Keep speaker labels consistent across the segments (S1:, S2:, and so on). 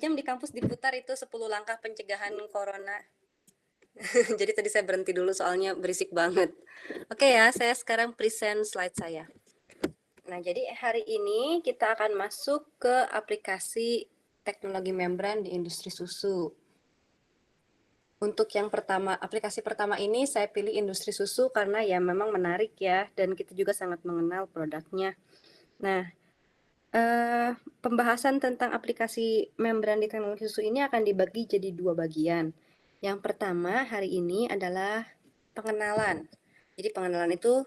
S1: jam di kampus diputar itu 10 langkah pencegahan corona. Jadi tadi saya berhenti dulu soalnya berisik banget. Oke ya, saya sekarang present slide saya. Nah, jadi hari ini kita akan masuk ke aplikasi teknologi membran di industri susu. Untuk yang pertama, aplikasi pertama ini saya pilih industri susu karena ya memang menarik ya, dan kita juga sangat mengenal produknya. Nah, pembahasan tentang aplikasi membran di teknologi susu ini akan dibagi jadi 2 bagian. Yang pertama hari ini adalah pengenalan. Jadi pengenalan itu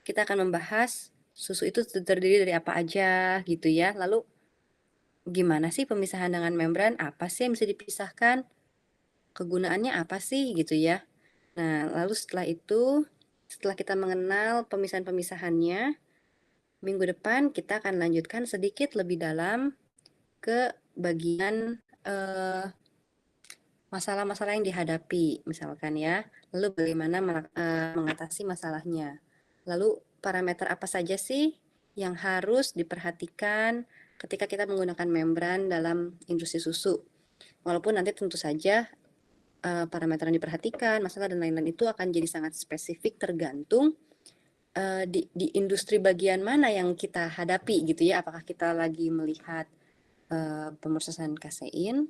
S1: kita akan membahas susu itu terdiri dari apa aja gitu ya. Lalu gimana sih pemisahan dengan membran? Apa sih yang bisa dipisahkan? Kegunaannya apa sih gitu ya. Nah, lalu setelah itu, setelah kita mengenal pemisahan-pemisahannya, minggu depan kita akan lanjutkan sedikit lebih dalam ke bagian masalah-masalah yang dihadapi, misalkan ya. Lalu bagaimana mengatasi masalahnya. Lalu parameter apa saja sih yang harus diperhatikan ketika kita menggunakan membran dalam industri susu. Walaupun nanti tentu saja parameter yang diperhatikan, masalah dan lain-lain itu akan jadi sangat spesifik tergantung di industri bagian mana yang kita hadapi gitu ya. Apakah kita lagi melihat pemrosesan kasein,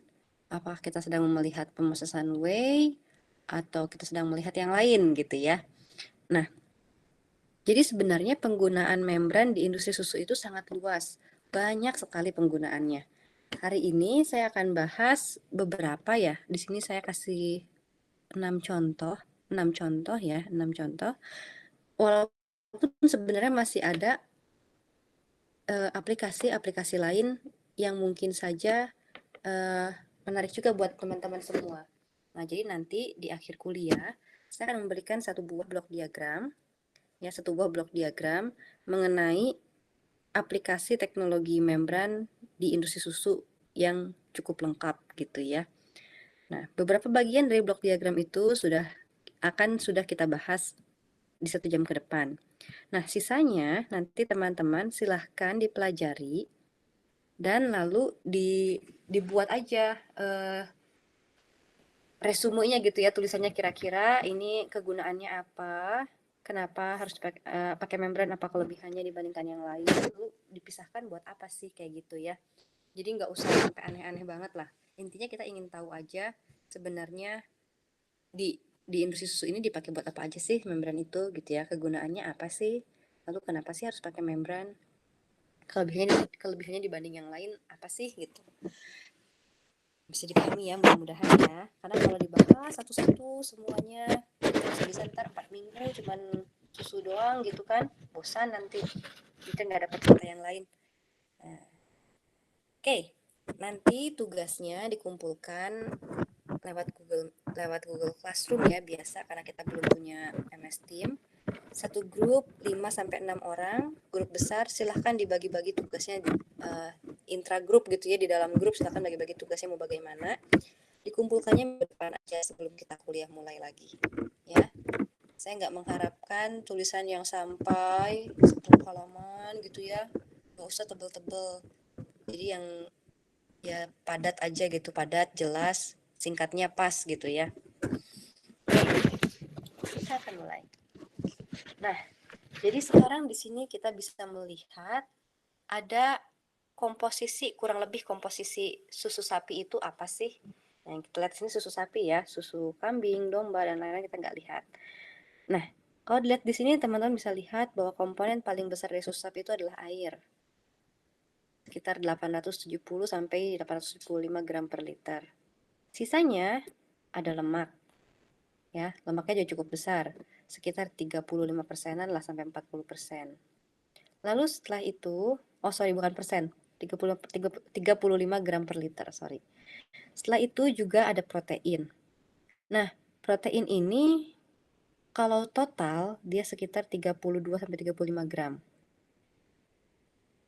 S1: apakah kita sedang melihat pemrosesan whey, atau kita sedang melihat yang lain gitu ya. Nah, jadi sebenarnya penggunaan membran di industri susu itu sangat luas, banyak sekali penggunaannya. Hari ini saya akan bahas beberapa ya. Di sini saya kasih 6 contoh, 6 contoh ya, 6 contoh. Walaupun sebenarnya masih ada aplikasi-aplikasi lain yang mungkin saja menarik juga buat teman-teman semua. Nah, jadi nanti di akhir kuliah saya akan memberikan satu buah blok diagram, ya satu buah blok diagram mengenai aplikasi teknologi membran di industri susu yang cukup lengkap gitu ya. Nah, beberapa bagian dari blok diagram itu sudah kita bahas di 1 jam ke depan. Nah, sisanya nanti teman-teman silahkan dipelajari dan lalu dibuat aja resumenya gitu ya, tulisannya kira-kira ini kegunaannya apa, kenapa harus pakai membran, apa kelebihannya dibandingkan yang lain, lalu dipisahkan buat apa sih kayak gitu ya. Jadi nggak usah sampai aneh-aneh banget lah. Intinya kita ingin tahu aja sebenarnya di industri susu ini dipakai buat apa aja sih membran itu gitu ya, kegunaannya apa sih, lalu kenapa sih harus pakai membran, kelebihannya dibanding yang lain apa sih gitu. Bisa dipahami ya mudah-mudahan ya, karena kalau dibahas satu-satu semuanya bisa ntar 4 minggu cuman susu doang gitu kan, bosan nanti kita nggak dapat cerita yang lain. Nah, oke, nanti tugasnya dikumpulkan lewat Google Classroom ya, biasa karena kita belum punya MS Team. Satu grup 5-6 orang, grup besar silahkan dibagi-bagi tugasnya intra-grup gitu ya, di dalam grup silahkan bagi-bagi tugasnya mau bagaimana. Dikumpulkannya minggu depan aja sebelum kita kuliah mulai lagi ya. Saya nggak mengharapkan tulisan yang sampai 10 halaman gitu ya, nggak usah tebel-tebel. Jadi yang ya padat aja gitu, padat, jelas, singkatnya pas gitu ya. Kita akan mulai. Nah, jadi sekarang di sini kita bisa melihat ada komposisi, kurang lebih komposisi susu sapi itu apa sih? Nah, yang kita lihat di sini susu sapi ya, susu kambing, domba, dan lain-lain kita nggak lihat. Nah, kalau dilihat di sini teman-teman bisa lihat bahwa komponen paling besar dari susu sapi itu adalah air. Sekitar 870 sampai 875 gram per liter. Sisanya ada lemak. Ya, lemaknya juga cukup besar, sekitar 35%-an lah sampai 40%. Lalu setelah itu, oh sorry bukan persen, 35 gram per liter, sorry. Setelah itu juga ada protein. Nah, protein ini kalau total dia sekitar 32-35 gram.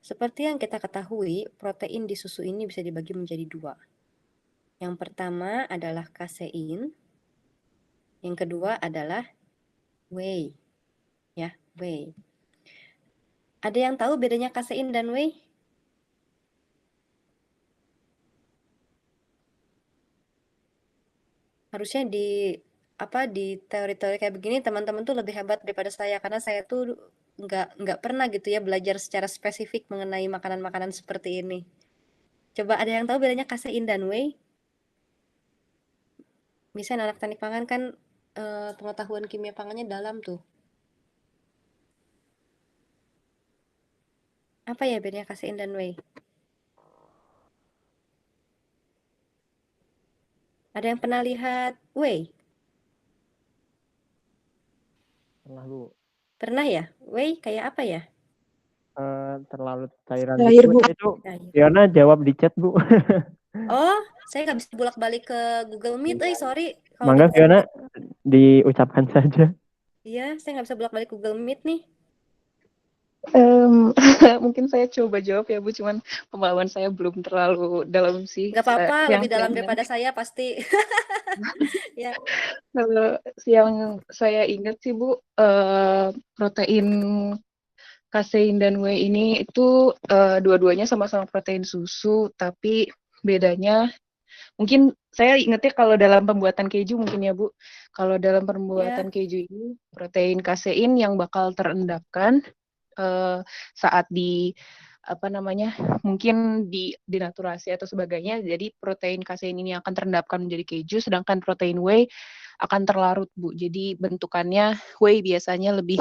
S1: Seperti yang kita ketahui, protein di susu ini bisa dibagi menjadi 2. Yang pertama adalah kasein, yang kedua adalah whey. Ya, whey. Ada yang tahu bedanya kasein dan whey? Harusnya di teori-teori kayak begini teman-teman tuh lebih hebat daripada saya, karena saya tuh nggak pernah gitu ya belajar secara spesifik mengenai makanan-makanan seperti ini. Coba ada yang tahu bedanya kasein dan whey? Misalnya anak teknik pangan kan pengetahuan kimia pangannya dalam tuh. Apa ya bedanya kasein dan whey? Ada yang pernah lihat whey?
S2: Pernah Bu.
S1: Pernah ya? Whey kayak apa ya?
S2: Terlalu cairan
S3: Cair,
S2: gitu.
S3: Bu.
S2: Itu
S1: Cair.
S2: Fiona jawab di chat Bu.
S1: Oh, saya nggak bisa bolak-balik ke Google Meet, sorry. Kalau
S2: Mangga
S1: nggak bisa
S2: Fiona
S1: bolak,
S2: diucapkan saja.
S1: iya, saya nggak bisa bolak-balik Google Meet nih.
S3: Mungkin saya coba jawab ya, Bu. Cuman pemahaman saya belum terlalu dalam sih.
S1: Nggak apa-apa,
S3: Yang
S1: lebih
S3: saya
S1: dalam
S3: ingat,
S1: daripada saya pasti. Ya,
S3: yang saya ingat sih, Bu, protein kasein dan whey ini itu dua-duanya sama-sama protein susu, tapi bedanya mungkin saya ingatnya kalau dalam pembuatan keju mungkin ya, Bu. Kalau dalam
S1: ya,
S3: pembuatan keju ini protein kasein yang bakal terendapkan saat di apa namanya mungkin dinaturasi atau sebagainya, jadi protein kasein ini akan terendapkan menjadi keju, sedangkan protein whey akan terlarut, Bu. Jadi bentukannya whey biasanya lebih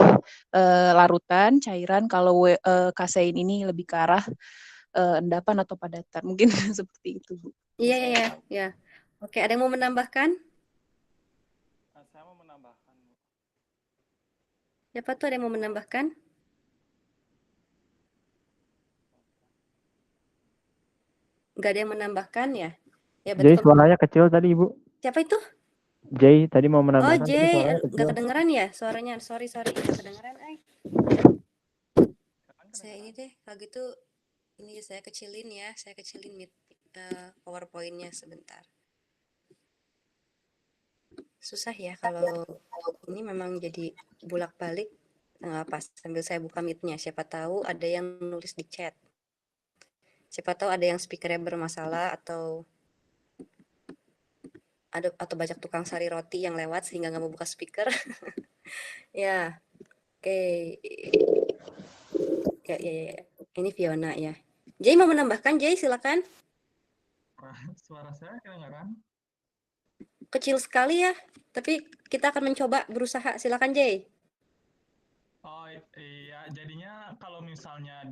S3: larutan cairan, kalau kasein ini lebih ke arah endapan atau padatan, mungkin seperti itu, Bu.
S1: iya, iya, iya, ya. Oke, ada yang mau menambahkan?
S2: Saya mau menambahkan.
S1: Siapa tuh ada yang mau menambahkan? Nggak ada yang menambahkan ya? Ya, berarti
S2: Jadi suaranya kecil tadi Ibu.
S1: siapa itu?
S2: Jay tadi mau
S1: Oh,
S2: menambahkan tapi
S1: Jay,
S2: suaranya kecil.
S1: nggak kedengeran ya suaranya? Sorry, nggak kedengeran, Saya ini deh, kalau gitu, ini saya kecilin ya, PowerPoint-nya sebentar. Susah ya kalau ini memang jadi bolak-balik. Nggak pas, sambil saya buka Meet-nya. Siapa tahu ada yang nulis di chat. Siapa tahu ada yang speakernya bermasalah atau banyak tukang sari roti yang lewat sehingga nggak mau buka speaker. Ya, oke. Ya. Ini Fiona ya. Jay mau menambahkan, Jay silakan.
S2: Suara saya kedengaran?
S1: Kecil sekali ya, tapi kita akan mencoba berusaha. Silakan Jay.
S4: Oh iya, jadinya kalau misalnya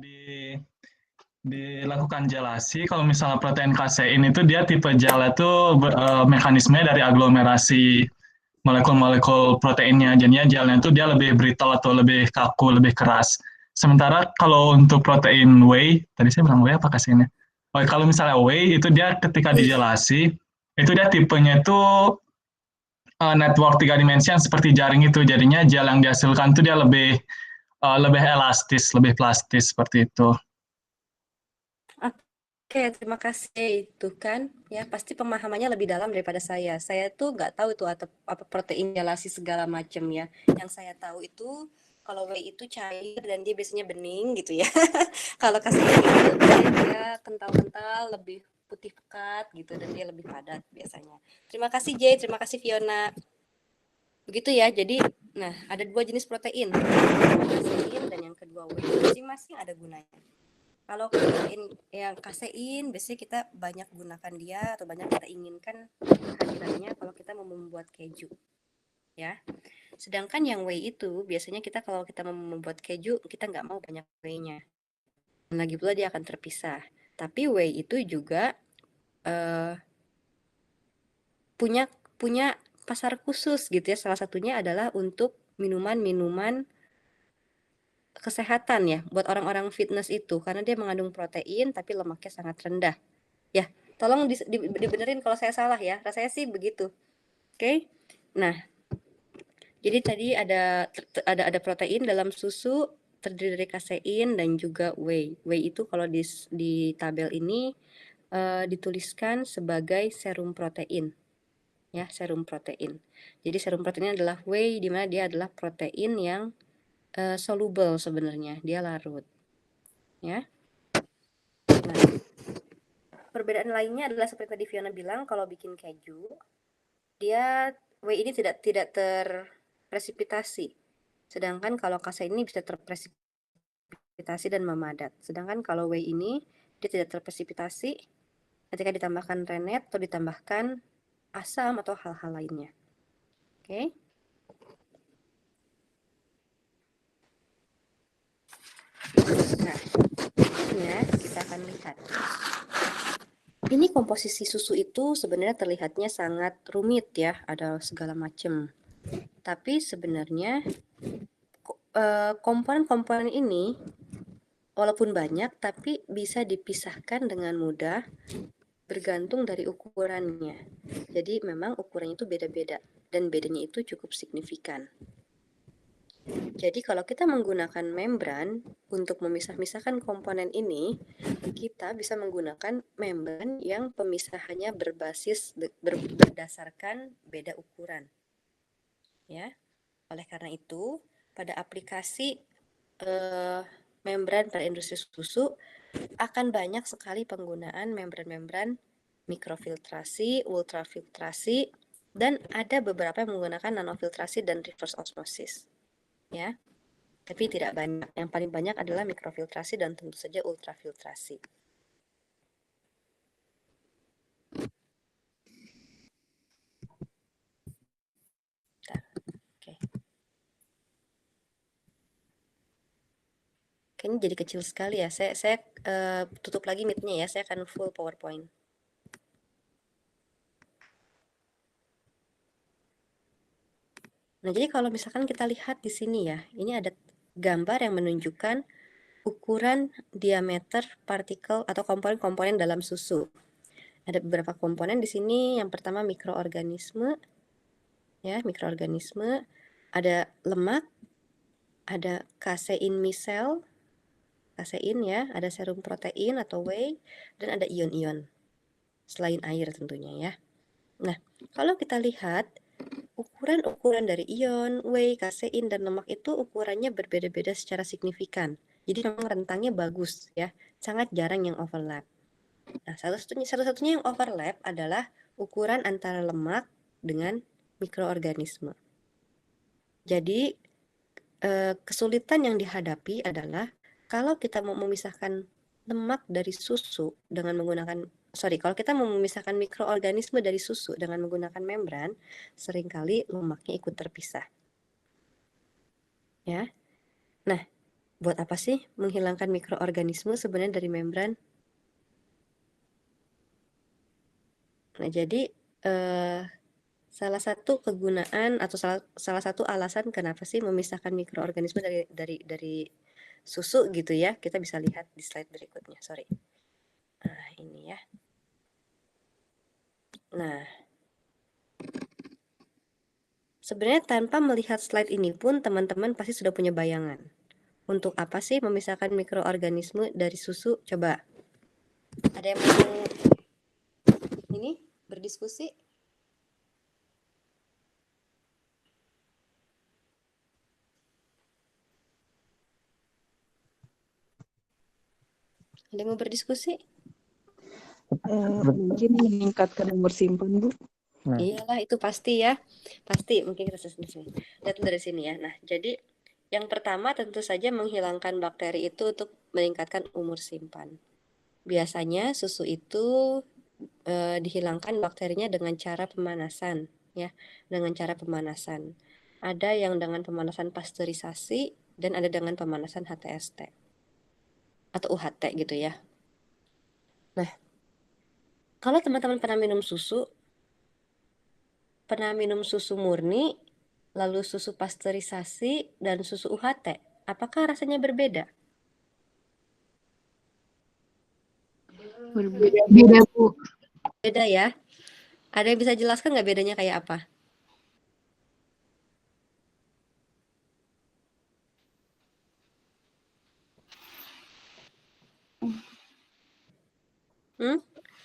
S4: dilakukan gelasi, kalau misalnya protein kasein itu dia tipe gel itu mekanismenya dari aglomerasi molekul-molekul proteinnya. Jadinya gelnya itu dia lebih brittle atau lebih kaku, lebih keras. Sementara kalau untuk protein whey, tadi saya bilang whey apa kaseinnya? Oh, kalau misalnya whey itu dia ketika digelasi, itu dia tipenya itu network tiga dimensi yang seperti jaring itu. Jadinya gel yang dihasilkan itu dia lebih elastis, lebih plastis seperti itu.
S1: Oke, terima kasih. Itu kan, ya pasti pemahamannya lebih dalam daripada saya. Saya tuh nggak tahu itu apa protein gelasi segala macam ya. Yang saya tahu itu kalau whey itu cair dan dia biasanya bening gitu ya. Kalau kasein itu dia kental-kental, lebih putih pekat gitu dan dia lebih padat biasanya. Terima kasih Jay, terima kasih Fiona. Begitu ya. Jadi, nah ada dua jenis protein, kasein dan yang kedua whey. Masing-masing ada gunanya. Kalau protein yang kasein, biasanya kita banyak gunakan dia atau banyak kita inginkan kehadirannya kalau kita mau membuat keju, ya. Sedangkan yang whey itu biasanya kita kalau kita mau membuat keju, kita nggak mau banyak whey-nya. Lagi pula dia akan terpisah. Tapi whey itu juga uh, punya punya pasar khusus gitu ya. Salah satunya adalah untuk minuman-minuman kesehatan ya, buat orang-orang fitness itu karena dia mengandung protein tapi lemaknya sangat rendah. Ya, tolong dibenerin kalau saya salah ya. Rasanya sih begitu. Oke. Nah, jadi tadi ada protein dalam susu terdiri dari kasein dan juga whey. Whey itu kalau di tabel ini dituliskan sebagai serum protein. Ya, serum protein. Jadi serum protein adalah whey di mana dia adalah protein yang soluble sebenarnya. Dia larut. Ya. Nah, perbedaan lainnya adalah seperti tadi Fiona bilang, kalau bikin keju, dia whey ini tidak terpresipitasi. Sedangkan kalau kasein ini bisa terpresipitasi dan memadat. Sedangkan kalau whey ini dia tidak terpresipitasi ketika ditambahkan rennet atau ditambahkan asam atau hal-hal lainnya. Oke. Nah, ya, kita akan lihat. Ini komposisi susu itu sebenarnya terlihatnya sangat rumit ya, ada segala macam. Tapi sebenarnya komponen-komponen ini walaupun banyak tapi bisa dipisahkan dengan mudah bergantung dari ukurannya. Jadi memang ukurannya itu beda-beda dan bedanya itu cukup signifikan. Jadi kalau kita menggunakan membran untuk memisah-misahkan komponen ini, kita bisa menggunakan membran yang pemisahannya berdasarkan beda ukuran. Ya. Oleh karena itu, pada aplikasi membran pada industri susu akan banyak sekali penggunaan membran-membran mikrofiltrasi, ultrafiltrasi, dan ada beberapa yang menggunakan nanofiltrasi dan reverse osmosis. Ya, tapi tidak banyak. Yang paling banyak adalah mikrofiltrasi dan tentu saja ultrafiltrasi. Oke. Kayaknya jadi kecil sekali ya. Saya tutup lagi mic-nya ya. Saya akan full PowerPoint. Nah, jadi kalau misalkan kita lihat di sini ya, ini ada gambar yang menunjukkan ukuran diameter partikel atau komponen-komponen dalam susu. Ada beberapa komponen di sini. Yang pertama mikroorganisme, ya mikroorganisme. Ada lemak, ada kasein misel, kasein ya, ada serum protein atau whey, dan ada ion-ion selain air tentunya ya. Nah, kalau kita lihat ukuran-ukuran dari ion, whey, kasein, dan lemak itu ukurannya berbeda-beda secara signifikan. Jadi memang rentangnya bagus ya, sangat jarang yang overlap. Nah, satu-satunya yang overlap adalah ukuran antara lemak dengan mikroorganisme. Jadi kesulitan yang dihadapi adalah kalau kita mau memisahkan lemak dari susu dengan menggunakan kalau kita mau memisahkan mikroorganisme dari susu dengan menggunakan membran, seringkali lemaknya ikut terpisah. Ya. Nah, buat apa sih menghilangkan mikroorganisme sebenarnya dari membran? Nah, jadi salah satu kegunaan atau salah satu alasan kenapa sih memisahkan mikroorganisme dari susu gitu ya, kita bisa lihat di slide berikutnya. Sorry. Nah, ini ya. Nah, sebenarnya tanpa melihat slide ini pun teman-teman pasti sudah punya bayangan. Untuk apa sih memisahkan mikroorganisme dari susu? Coba. Ada yang mau ini berdiskusi? Ada yang mau berdiskusi?
S3: Mungkin meningkatkan umur simpan, Bu.
S2: Nah,
S1: Iyalah, itu pasti ya. Pasti, mungkin kita sini. Lihat dari sini ya. Nah, jadi yang pertama tentu saja menghilangkan bakteri itu untuk meningkatkan umur simpan. Biasanya susu itu dihilangkan bakterinya dengan cara pemanasan ya, dengan cara pemanasan. Ada yang dengan pemanasan pasteurisasi dan ada dengan pemanasan HTST atau UHT gitu ya. Nah, kalau teman-teman pernah minum susu murni, lalu susu pasteurisasi dan susu UHT, apakah rasanya berbeda?
S3: Berbeda, Bu.
S1: Beda ya. Ada yang bisa jelaskan nggak bedanya kayak apa?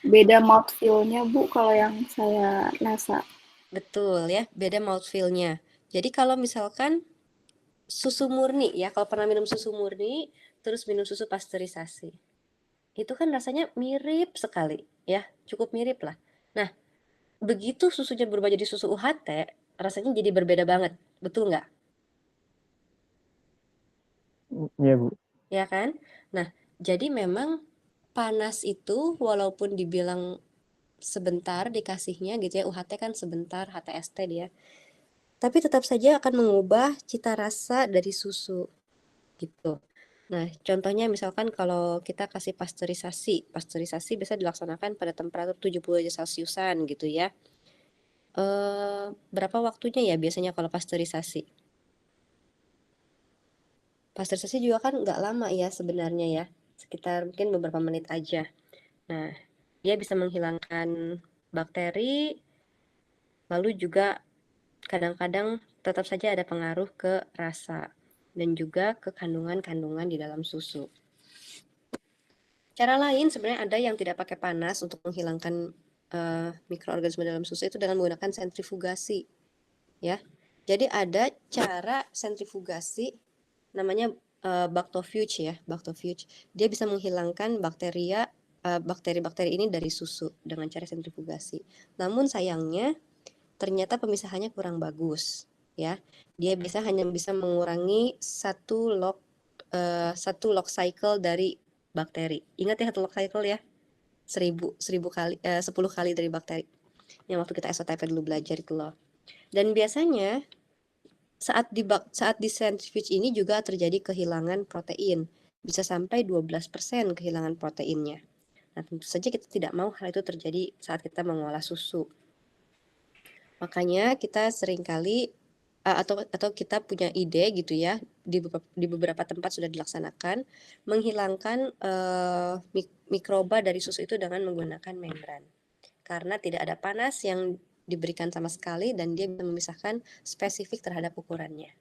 S5: Beda mouthfeel-nya, Bu, kalau yang saya rasa.
S1: Betul ya, beda mouthfeel-nya. Jadi kalau misalkan susu murni ya, kalau pernah minum susu murni, terus minum susu pasteurisasi, itu kan rasanya mirip sekali ya, cukup mirip lah. Nah, begitu susunya berubah jadi susu UHT, rasanya jadi berbeda banget. Betul nggak?
S2: Iya, Bu.
S1: Ya kan? Nah, jadi memang panas itu walaupun dibilang sebentar dikasihnya gitu ya, UHT kan sebentar, HTST dia. Tapi tetap saja akan mengubah cita rasa dari susu gitu. Nah, contohnya misalkan kalau kita kasih pasteurisasi bisa dilaksanakan pada temperatur 70 derajat Celciusan gitu ya. Berapa waktunya ya biasanya kalau pasteurisasi? Pasteurisasi juga kan nggak lama ya sebenarnya ya, sekitar mungkin beberapa menit aja. Nah, dia bisa menghilangkan bakteri, lalu juga kadang-kadang tetap saja ada pengaruh ke rasa dan juga ke kandungan-kandungan di dalam susu. Cara lain sebenarnya ada yang tidak pakai panas untuk menghilangkan mikroorganisme dalam susu itu dengan menggunakan sentrifugasi, ya. Jadi ada cara sentrifugasi namanya bactofuge ya, bactofuge. Dia bisa menghilangkan bakteri-bakteri ini dari susu dengan cara sentrifugasi. Namun sayangnya ternyata pemisahannya kurang bagus, ya. Dia hanya bisa mengurangi satu log cycle dari bakteri. Ingat ya satu log cycle ya, 1000 kali 10 kali dari bakteri. Yang waktu kita SOTP dulu belajar itu loh. Dan biasanya saat di centrifuge ini juga terjadi kehilangan protein. Bisa sampai 12% kehilangan proteinnya. Nah, tentu saja kita tidak mau hal itu terjadi saat kita mengolah susu. Makanya kita seringkali atau kita punya ide gitu ya, di beberapa tempat sudah dilaksanakan menghilangkan mikroba dari susu itu dengan menggunakan membran. Karena tidak ada panas yang diberikan sama sekali dan dia bisa memisahkan spesifik terhadap ukurannya.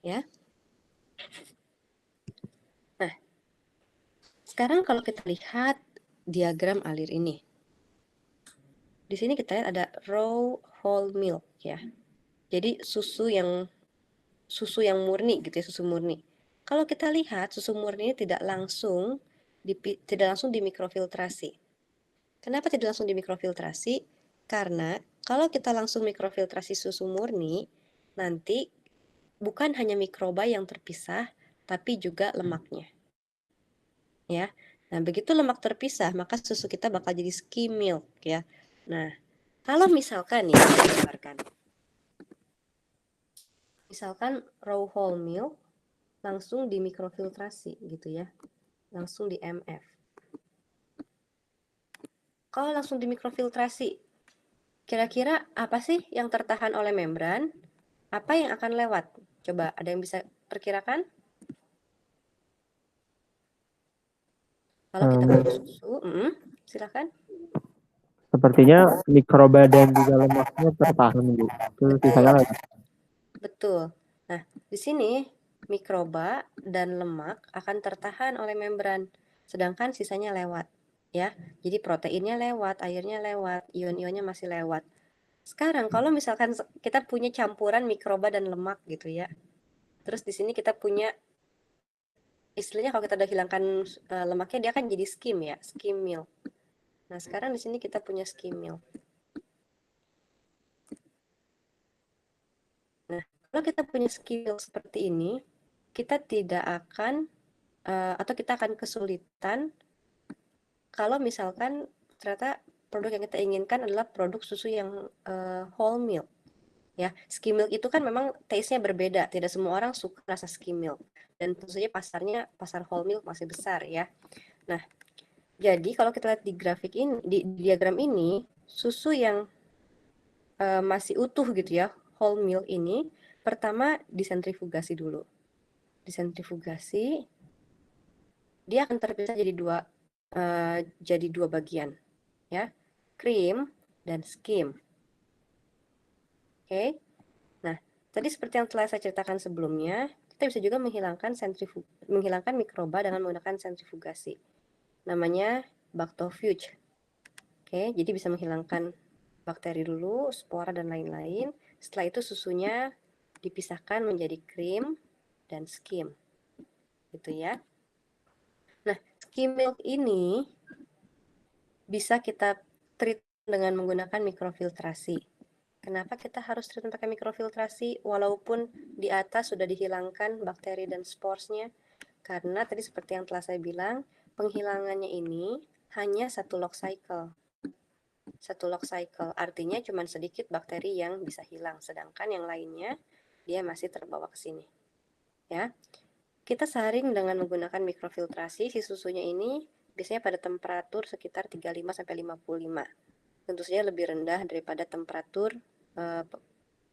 S1: Ya. Nah, sekarang kalau kita lihat diagram alir ini. Di sini kita lihat ada raw whole milk ya. Jadi susu yang murni gitu ya, susu murni. Kalau kita lihat susu murni tidak langsung dimikrofiltrasi. Kenapa tidak langsung dimikrofiltrasi? Karena kalau kita langsung mikrofiltrasi susu murni, nanti bukan hanya mikroba yang terpisah, tapi juga lemaknya. Ya. Nah, begitu lemak terpisah, maka susu kita bakal jadi skim milk ya. Nah, kalau misalkan nih kita gambarkan. Misalkan raw whole milk langsung dimikrofiltrasi gitu ya. Langsung di MF. Kalau langsung dimikrofiltrasi, kira-kira apa sih yang tertahan oleh membran? Apa yang akan lewat? Coba ada yang bisa perkirakan? Kalau kita punya susu, silakan.
S2: Sepertinya mikroba dan juga lemaknya tertahan, Bu. Terus sisanya lagi.
S1: Betul. Nah, di sini mikroba dan lemak akan tertahan oleh membran, sedangkan sisanya lewat, ya. Jadi proteinnya lewat, airnya lewat, ion-ionnya masih lewat. Sekarang kalau misalkan kita punya campuran mikroba dan lemak gitu ya. Terus di sini kita punya istilahnya kalau kita udah hilangkan lemaknya dia akan jadi skim ya, skim milk. Nah, sekarang di sini kita punya skim milk. Nah, kalau kita punya skill seperti ini, kita tidak akan atau kita akan kesulitan kalau misalkan ternyata produk yang kita inginkan adalah produk susu yang whole milk. Ya, skim milk itu kan memang taste-nya berbeda. Tidak semua orang suka rasa skim milk. Dan tentu saja pasar whole milk masih besar ya. Nah, jadi kalau kita lihat di grafik ini, di diagram ini, susu yang masih utuh gitu ya, whole milk ini, pertama disentrifugasi dulu. Disentrifugasi, dia akan terpisah jadi dua bagian, ya, krim dan skim. Oke, nah tadi seperti yang telah saya ceritakan sebelumnya, kita bisa juga menghilangkan mikroba dengan menggunakan sentrifugasi. Namanya bactofuge. Oke, jadi bisa menghilangkan bakteri dulu, spora dan lain-lain. Setelah itu susunya dipisahkan menjadi krim dan skim. Gitu ya. Nah, skim milk ini bisa kita treat dengan menggunakan mikrofiltrasi. Kenapa kita harus treatment pakai mikrofiltrasi walaupun di atas sudah dihilangkan bakteri dan sporesnya? Karena tadi seperti yang telah saya bilang, penghilangannya ini hanya satu log cycle. Satu log cycle artinya cuma sedikit bakteri yang bisa hilang, sedangkan yang lainnya dia masih terbawa ke sini. Ya. Kita saring dengan menggunakan mikrofiltrasi, si susunya ini biasanya pada temperatur sekitar 35-55. Tentu saja lebih rendah daripada temperatur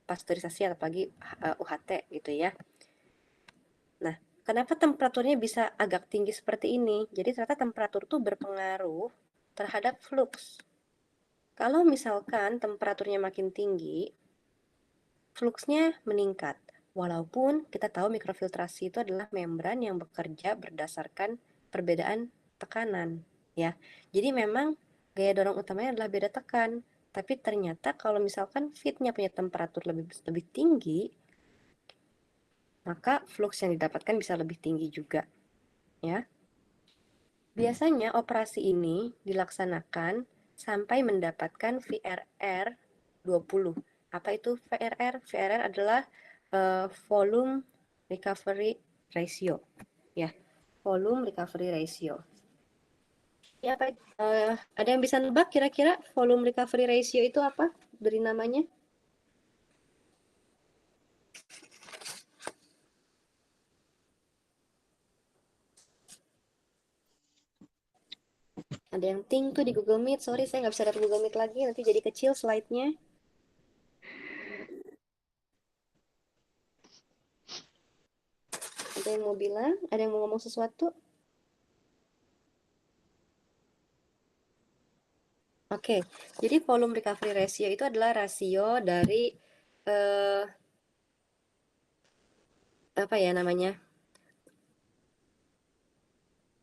S1: pasteurisasi apalagi UHT gitu ya. Nah, kenapa temperaturnya bisa agak tinggi seperti ini? Jadi ternyata temperatur itu berpengaruh terhadap flux. Kalau misalkan temperaturnya makin tinggi, fluxnya meningkat. Walaupun kita tahu mikrofiltrasi itu adalah membran yang bekerja berdasarkan perbedaan tekanan, ya. Jadi memang gaya dorong utamanya adalah beda tekan. Tapi ternyata kalau misalkan feednya punya temperatur lebih tinggi, maka flux yang didapatkan bisa lebih tinggi juga, ya. Biasanya operasi ini dilaksanakan sampai mendapatkan VRR 20. Apa itu VRR? VRR adalah volume recovery ratio, ya, volume recovery ratio. Ya, apa? Ada yang bisa nebak kira-kira volume recovery ratio itu apa dari namanya? Ada yang ting tuh di Google Meet. Sorry, saya nggak bisa lihat Google Meet lagi. Nanti jadi kecil slide-nya. Ada yang mau bilang? Ada yang mau ngomong sesuatu? Oke, jadi volume recovery ratio itu adalah rasio dari apa ya namanya?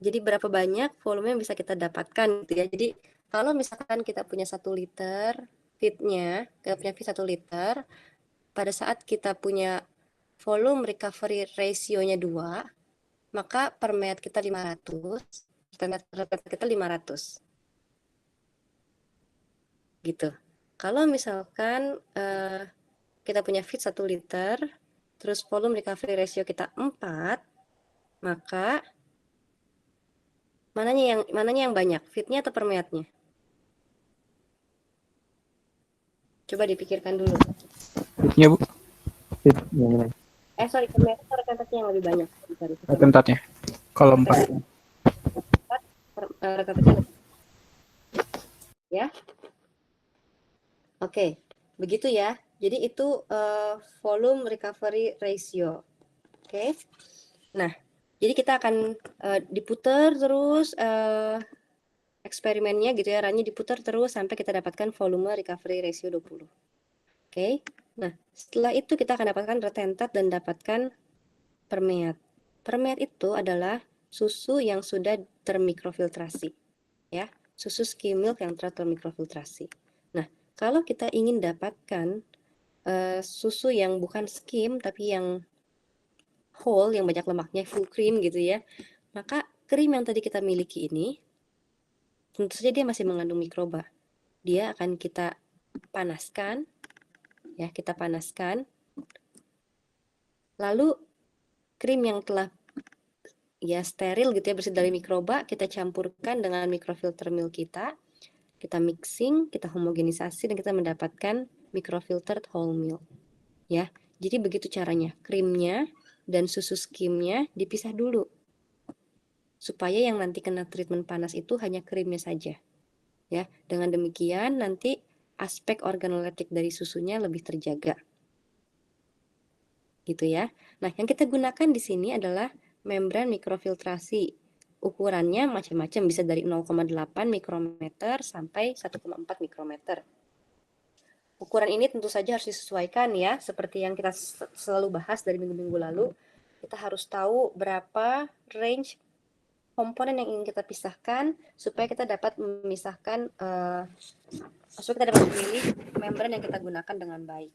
S1: Jadi berapa banyak volume yang bisa kita dapatkan gitu ya. Jadi kalau misalkan kita punya 1 liter feed-nya, kita punya feed 1 liter, pada saat kita punya volume recovery ratio-nya 2, maka per menit kita 500, per menit kita 500. Gitu. Kalau misalkan kita punya feed 1 liter, terus volume recovery ratio kita 4, maka mananya yang banyak, feed-nya atau per menitnya? Coba dipikirkan dulu.
S6: Feed-nya, Bu.
S1: Sorry, per menit atau retentatnya yang lebih banyak?
S6: Retentatnya. Kalau 4.
S1: Retentatnya lebih. Ya. Oke, begitu ya. Jadi itu volume recovery ratio. Oke. Nah, jadi kita akan diputar terus eksperimennya gitu ya, runnya diputar terus sampai kita dapatkan volume recovery ratio 20. Oke. Nah, setelah itu kita akan dapatkan retentat dan dapatkan permeat. Permeat itu adalah susu yang sudah termikrofiltrasi. Ya, susu skim milk yang telah termikrofiltrasi. Nah, kalau kita ingin dapatkan susu yang bukan skim tapi yang whole, yang banyak lemaknya, full cream gitu ya, maka krim yang tadi kita miliki ini tentu saja dia masih mengandung mikroba. Dia akan kita panaskan, ya, kita panaskan. Lalu krim yang telah ya steril gitu ya, bersih dari mikroba, kita campurkan dengan mikrofilter milk kita mixing, kita homogenisasi dan kita mendapatkan microfiltered whole milk. Ya, jadi begitu caranya. Krimnya dan susu skimnya dipisah dulu. Supaya yang nanti kena treatment panas itu hanya krimnya saja. Ya, dengan demikian nanti aspek organoleptik dari susunya lebih terjaga. Gitu ya. Nah, yang kita gunakan di sini adalah membran mikrofiltrasi. Ukurannya macam-macam, bisa dari 0,8 mikrometer sampai 1,4 mikrometer. Ukuran ini tentu saja harus disesuaikan ya, seperti yang kita selalu bahas dari minggu-minggu lalu. Kita harus tahu berapa range komponen yang ingin kita pisahkan supaya kita dapat memisahkan, supaya kita dapat memilih membran yang kita gunakan dengan baik.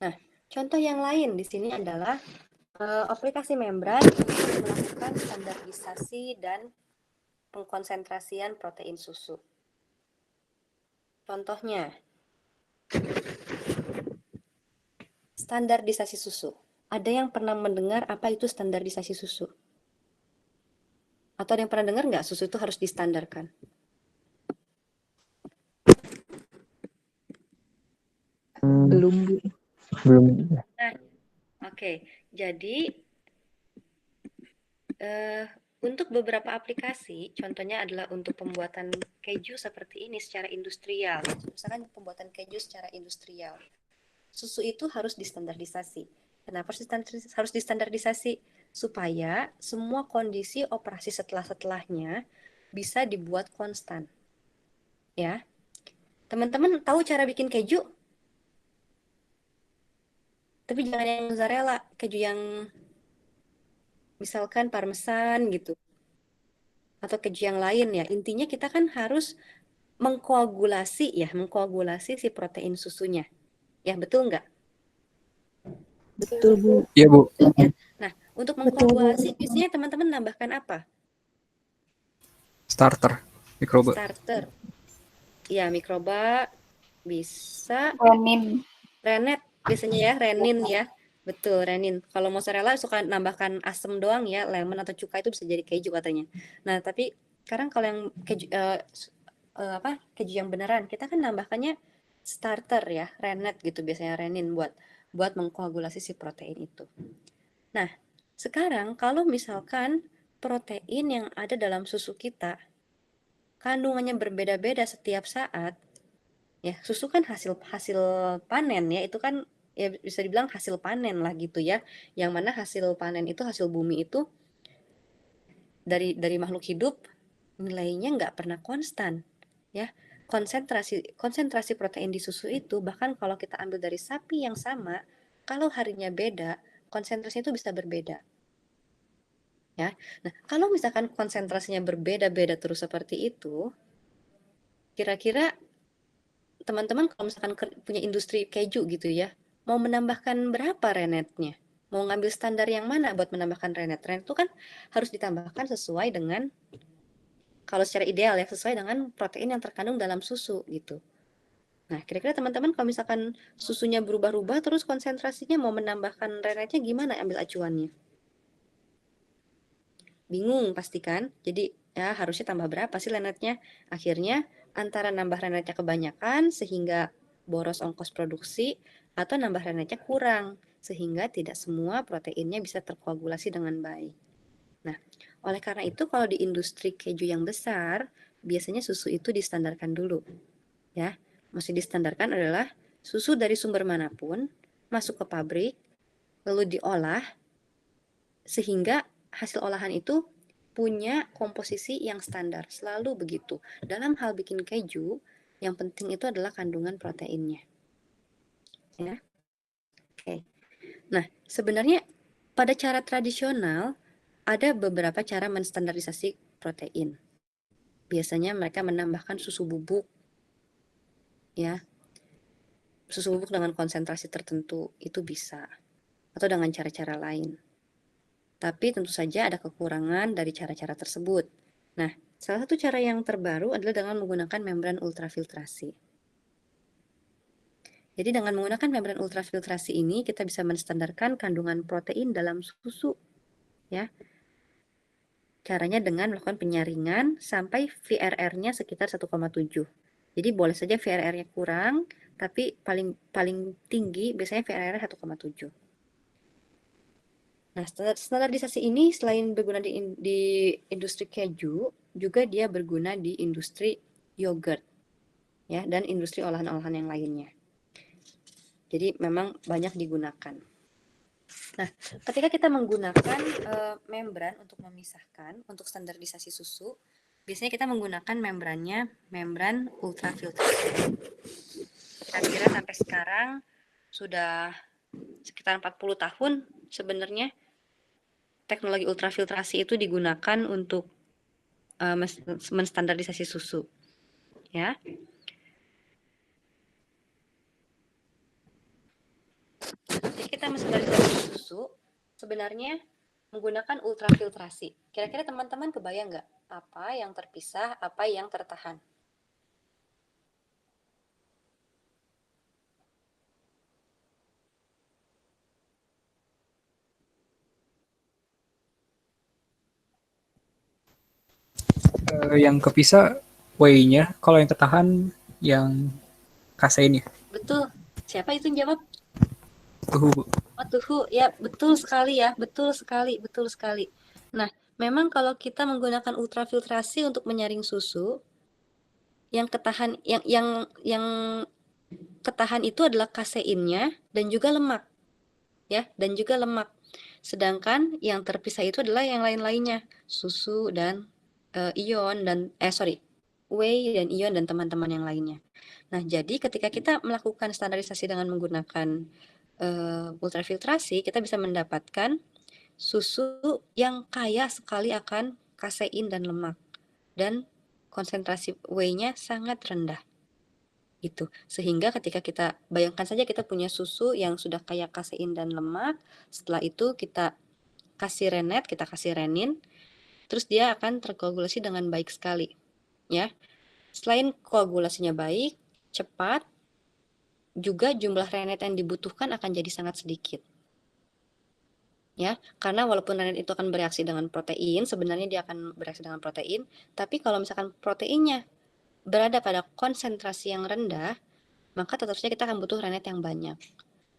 S1: Nah, contoh yang lain di sini adalah aplikasi membran untuk melakukan melakukan standarisasi dan pengkonsentrasian protein susu. Contohnya, standarisasi susu. Ada yang pernah mendengar apa itu standarisasi susu? Atau ada yang pernah dengar nggak susu itu harus distandarkan?
S3: Belum, Bu.
S2: Belum.
S1: Oke, jadi untuk beberapa aplikasi, contohnya adalah untuk pembuatan keju seperti ini secara industrial. Misalkan pembuatan keju secara industrial. Susu itu harus distandarisasi. Kenapa harus distandarisasi? Supaya semua kondisi operasi setelahnya bisa dibuat konstan. Ya. Teman-teman tahu cara bikin keju? Tapi jangan yang mozzarella, keju yang misalkan parmesan gitu. Atau keju yang lain ya. Intinya kita kan harus mengkoagulasi si protein susunya. Ya, betul nggak?
S3: Betul, Bu.
S6: Iya, Bu.
S1: Nah, untuk mengkoagulasi biasanya teman-teman nambahkan apa?
S6: Starter. Mikroba.
S1: Starter. Ya, mikroba bisa
S5: Renin.
S1: biasanya ya, renin ya. Betul, renin. Kalau mozzarella suka nambahkan asam doang ya, lemon atau cuka itu bisa jadi keju katanya. Nah, tapi sekarang kalau yang keju keju yang beneran, kita kan nambahkannya starter ya, rennet gitu biasanya renin buat mengkoagulasi si protein itu. Nah, sekarang kalau misalkan protein yang ada dalam susu kita kandungannya berbeda-beda setiap saat, ya susu kan hasil panen ya, itu kan ya bisa dibilang hasil panen lah gitu ya, yang mana hasil panen itu, hasil bumi itu dari makhluk hidup nilainya nggak pernah konstan ya. Konsentrasi protein di susu itu bahkan kalau kita ambil dari sapi yang sama, kalau harinya beda konsentrasinya itu bisa berbeda ya. Nah, kalau misalkan konsentrasinya berbeda-beda terus seperti itu, kira-kira teman-teman kalau misalkan punya industri keju gitu ya, mau menambahkan berapa renetnya? Mau ngambil standar yang mana buat menambahkan renet? Renet itu kan harus ditambahkan sesuai dengan, kalau secara ideal ya, sesuai dengan protein yang terkandung dalam susu gitu. Nah, kira-kira teman-teman kalau misalkan susunya berubah-ubah terus konsentrasinya mau menambahkan renetnya gimana ambil acuannya? Bingung pasti kan? Jadi ya harusnya tambah berapa sih renetnya? Akhirnya antara nambah renetnya kebanyakan sehingga boros ongkos produksi, atau nambah renetnya kurang sehingga tidak semua proteinnya bisa terkoagulasi dengan baik. Nah, oleh karena itu kalau di industri keju yang besar, biasanya susu itu distandarkan dulu. Ya, masih distandarkan adalah susu dari sumber manapun masuk ke pabrik, lalu diolah sehingga hasil olahan itu punya komposisi yang standar, selalu begitu. Dalam hal bikin keju, yang penting itu adalah kandungan proteinnya. Ya. Oke. Nah, sebenarnya pada cara tradisional ada beberapa cara menstandarisasi protein. Biasanya mereka menambahkan susu bubuk, ya, susu bubuk dengan konsentrasi tertentu itu bisa, atau dengan cara-cara lain. Tapi tentu saja ada kekurangan dari cara-cara tersebut. Nah, salah satu cara yang terbaru adalah dengan menggunakan membran ultrafiltrasi. Jadi dengan menggunakan membran ultrafiltrasi ini kita bisa menstandarkan kandungan protein dalam susu, ya. Caranya dengan melakukan penyaringan sampai VRR-nya sekitar 1,7. Jadi boleh saja VRR-nya kurang, tapi paling tinggi biasanya VRR 1,7. Nah, standarisasi ini selain berguna di industri keju, juga dia berguna di industri yogurt, ya, dan industri olahan-olahan yang lainnya. Jadi memang banyak digunakan. Nah, ketika kita menggunakan membran untuk memisahkan, untuk standarisasi susu, biasanya kita menggunakan membran ultrafiltrasi. Kira-kira sampai sekarang sudah sekitar 40 tahun sebenarnya teknologi ultrafiltrasi itu digunakan untuk menstandarisasi susu, ya. Jadi kita menstandarisasi susu sebenarnya menggunakan ultrafiltrasi. Kira-kira teman-teman kebayang nggak apa yang terpisah, apa yang tertahan?
S6: Yang kepisah whey-nya, kalau yang tertahan yang kasein ya.
S1: Betul. Siapa itu yang jawab?
S6: Tuh, Bu.
S1: Oh, tuhu. Ya, betul sekali ya. Betul sekali, betul sekali. Nah, memang kalau kita menggunakan ultrafiltrasi untuk menyaring susu, yang ketahan yang ketahan itu adalah kaseinnya dan juga lemak. Ya, dan juga lemak. Sedangkan yang terpisah itu adalah yang lain-lainnya, susu dan ion dan whey dan ion dan teman-teman yang lainnya. Nah, jadi ketika kita melakukan standarisasi dengan menggunakan ultrafiltrasi, kita bisa mendapatkan susu yang kaya sekali akan kasein dan lemak dan konsentrasi whey-nya sangat rendah. Itu. Sehingga ketika kita bayangkan saja kita punya susu yang sudah kaya kasein dan lemak, setelah itu kita kasih renet, kita kasih renin, terus dia akan terkoagulasi dengan baik sekali, ya. Selain koagulasinya baik, cepat, juga jumlah renet yang dibutuhkan akan jadi sangat sedikit. Ya, karena walaupun renet itu akan bereaksi dengan protein, sebenarnya dia akan bereaksi dengan protein, tapi kalau misalkan proteinnya berada pada konsentrasi yang rendah, maka tetap saja kita akan butuh renet yang banyak.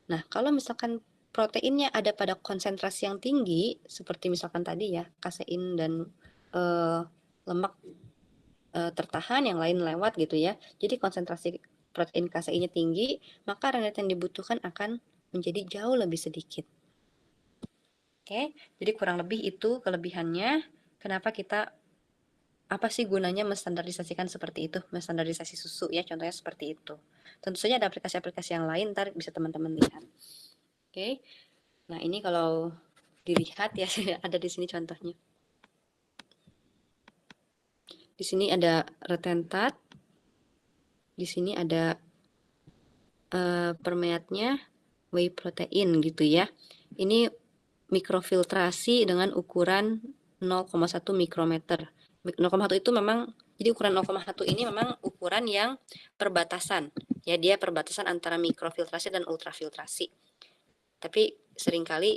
S1: Nah, kalau misalkan proteinnya ada pada konsentrasi yang tinggi, seperti misalkan tadi ya, kasein dan lemak tertahan, yang lain lewat gitu ya. Jadi konsentrasi protein kaseinnya tinggi, maka renet yang dibutuhkan akan menjadi jauh lebih sedikit. Oke, jadi kurang lebih itu kelebihannya. Kenapa kita apa sih gunanya menstandarisasikan seperti itu, menstandarisasi susu ya, contohnya seperti itu. Tentu saja ada aplikasi-aplikasi yang lain, ntar bisa teman-teman lihat. Oke, nah ini kalau dilihat ya, ada di sini contohnya. Di sini ada retentat, di sini ada permeatnya, whey protein gitu ya. Ini mikrofiltrasi dengan ukuran 0,1 mikrometer. 0,1 itu memang, jadi ukuran 0,1 ini memang ukuran yang perbatasan. Ya, dia perbatasan antara mikrofiltrasi dan ultrafiltrasi. Tapi seringkali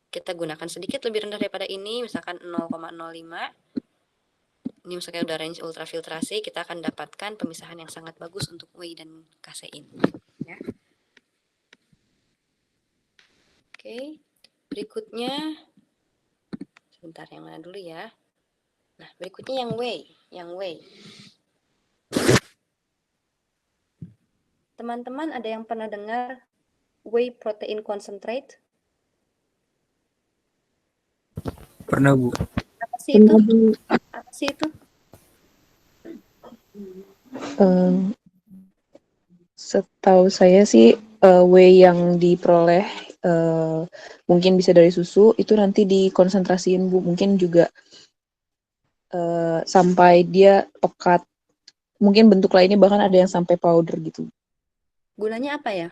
S1: kita gunakan sedikit lebih rendah daripada ini, misalkan 0,05. Ini misalnya udah range ultrafiltrasi, kita akan dapatkan pemisahan yang sangat bagus untuk whey dan kasein. Ya. Oke, berikutnya, sebentar yang mana dulu ya. Nah, berikutnya yang whey. Teman-teman ada yang pernah dengar whey protein concentrate?
S6: Pernah, Bu.
S1: Apa sih itu? Apa sih itu?
S3: Setahu saya sih whey yang diperoleh mungkin bisa dari susu itu nanti dikonsentrasiin, Bu. Mungkin juga sampai dia pekat. Mungkin bentuk lainnya bahkan ada yang sampai powder gitu.
S1: Gunanya apa ya?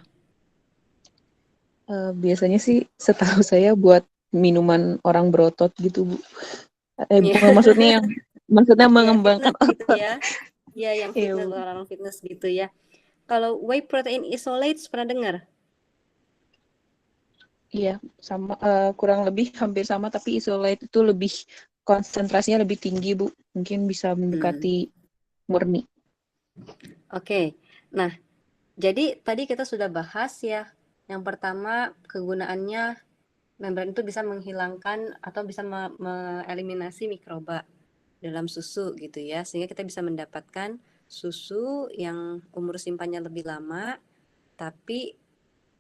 S3: Biasanya sih setahu saya buat minuman orang berotot gitu, Bu. Bukan maksudnya mengembangkan
S1: fitness gitu
S3: otot.
S1: ya. Ya, yang fitness, orang fitness gitu ya. Kalau whey protein isolate pernah dengar?
S3: Iya, sama kurang lebih hampir sama, tapi isolate itu lebih konsentrasinya lebih tinggi, Bu. Mungkin bisa mendekati murni.
S1: Oke. Nah, jadi tadi kita sudah bahas ya. Yang pertama, kegunaannya membran itu bisa menghilangkan atau bisa mengeliminasi mikroba dalam susu gitu ya, sehingga kita bisa mendapatkan susu yang umur simpannya lebih lama tapi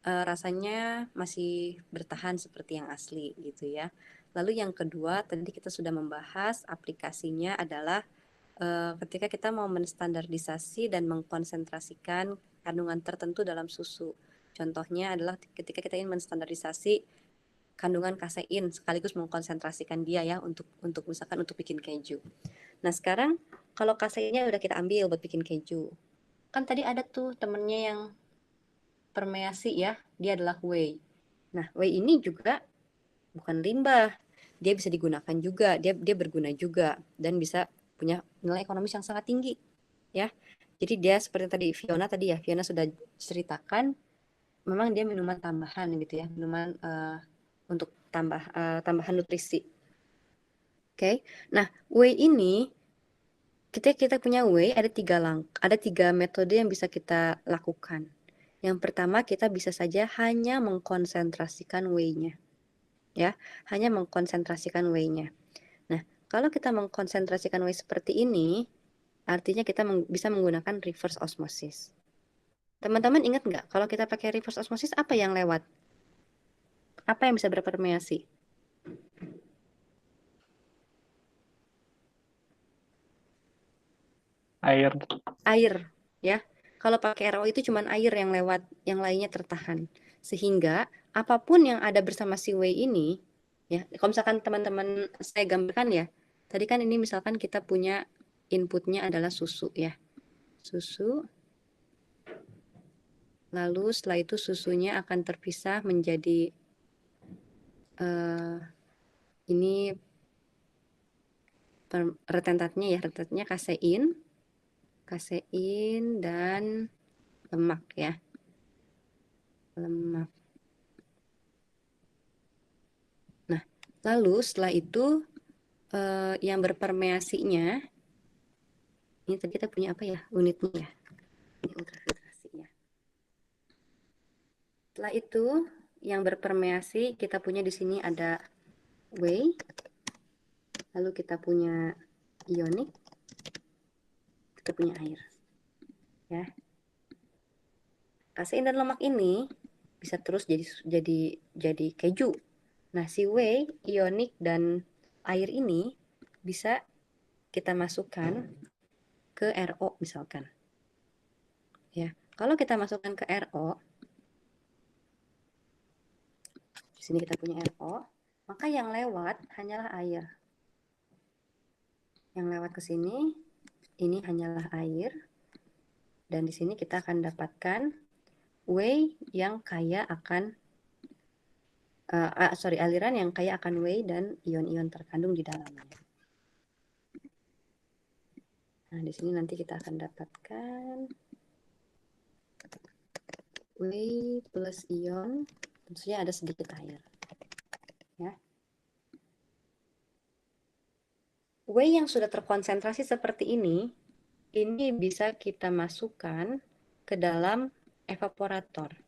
S1: rasanya masih bertahan seperti yang asli gitu ya. Lalu yang kedua, tadi kita sudah membahas aplikasinya adalah ketika kita mau menstandardisasi dan mengkonsentrasikan kandungan tertentu dalam susu. Contohnya adalah ketika kita ingin menstandarisasi kandungan kasein sekaligus mengkonsentrasikan dia ya untuk misalkan untuk bikin keju. Nah, sekarang kalau kaseinnya udah kita ambil buat bikin keju. Kan tadi ada tuh temennya yang permeasi ya, dia adalah whey. Nah, whey ini juga bukan limbah. Dia bisa digunakan juga, dia berguna juga dan bisa punya nilai ekonomis yang sangat tinggi, ya. Jadi dia seperti tadi Fiona sudah ceritakan, memang dia minuman tambahan gitu ya, minuman untuk tambahan nutrisi. Oke. Nah, whey ini kita punya whey ada tiga metode yang bisa kita lakukan. Yang pertama, kita bisa saja hanya mengkonsentrasikan whey-nya. Ya, hanya mengkonsentrasikan whey-nya. Nah, kalau kita mengkonsentrasikan whey seperti ini, artinya kita bisa menggunakan reverse osmosis. Teman-teman ingat nggak, kalau kita pakai reverse osmosis, apa yang lewat? Apa yang bisa berpermeasi?
S2: Air.
S1: Air, ya. Kalau pakai RO itu cuma air yang lewat, yang lainnya tertahan. Sehingga apapun yang ada bersama si whey ini, ya, kalau misalkan teman-teman saya gambarkan ya, tadi kan ini misalkan kita punya inputnya adalah susu ya, susu. Lalu setelah itu susunya akan terpisah menjadi ini retentatnya ya, retentatnya kasein dan lemak ya, lemak. Nah, lalu setelah itu yang berpermeasinya, ini tadi kita punya apa ya unitnya ya, ini ultrafiltrasi ya. Setelah itu yang berpermeasi kita punya di sini ada whey, lalu kita punya ionik, kita punya air ya. Kasein dan lemak ini bisa terus jadi keju. Nah, si whey, ionik dan air ini bisa kita masukkan ke RO misalkan. Ya, kalau kita masukkan ke RO, di sini kita punya RO, maka yang lewat hanyalah air. Yang lewat ke sini, ini hanyalah air. Dan di sini kita akan dapatkan whey yang kaya akan aliran yang kaya akan whey dan ion-ion terkandung di dalamnya. Nah, di sini nanti kita akan dapatkan whey plus ion, tentunya ada sedikit air. Ya. Whey yang sudah terkonsentrasi seperti ini bisa kita masukkan ke dalam evaporator.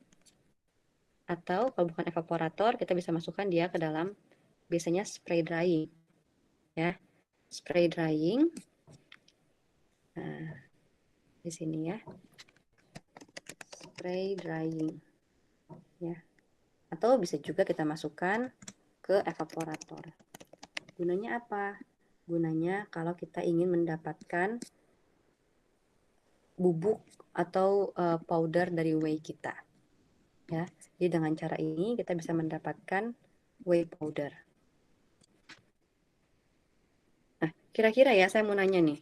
S1: Atau kalau bukan evaporator, kita bisa masukkan dia ke dalam biasanya spray drying. Ya, spray drying. Nah, di sini ya. Spray drying. Ya. Atau bisa juga kita masukkan ke evaporator. Gunanya apa? Gunanya kalau kita ingin mendapatkan bubuk atau powder dari whey kita. Ya. Jadi dengan cara ini kita bisa mendapatkan whey powder. Nah, kira-kira ya saya mau nanya nih.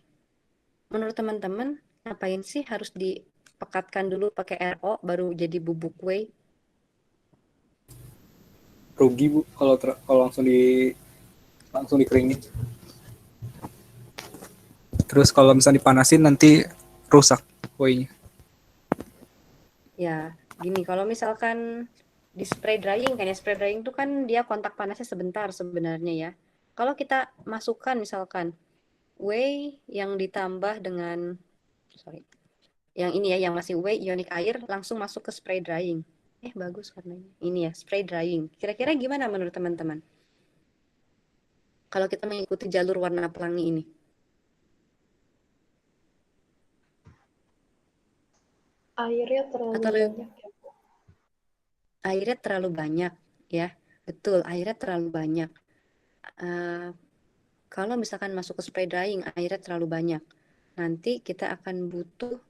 S1: Menurut teman-teman, ngapain sih harus dipekatkan dulu pakai RO baru jadi bubuk whey?
S6: Rugi Bu kalau langsung dikeringin. Terus kalau misalnya dipanasin nanti rusak whey-nya.
S1: Ya, gini, kalau misalkan di spray drying kan ya, spray drying itu kan dia kontak panasnya sebentar sebenarnya ya. Kalau kita masukkan misalkan whey yang ditambah dengan yang ini ya, yang masih whey ionik air langsung masuk ke spray drying. Bagus karena ini ya, spray drying. Kira-kira gimana menurut teman-teman? Kalau kita mengikuti jalur warna pelangi ini.
S5: Airnya terlalu banyak ya, Bu.
S1: Airnya terlalu banyak ya. Betul, airnya terlalu banyak. Kalau misalkan masuk ke spray drying, airnya terlalu banyak. Nanti kita akan butuh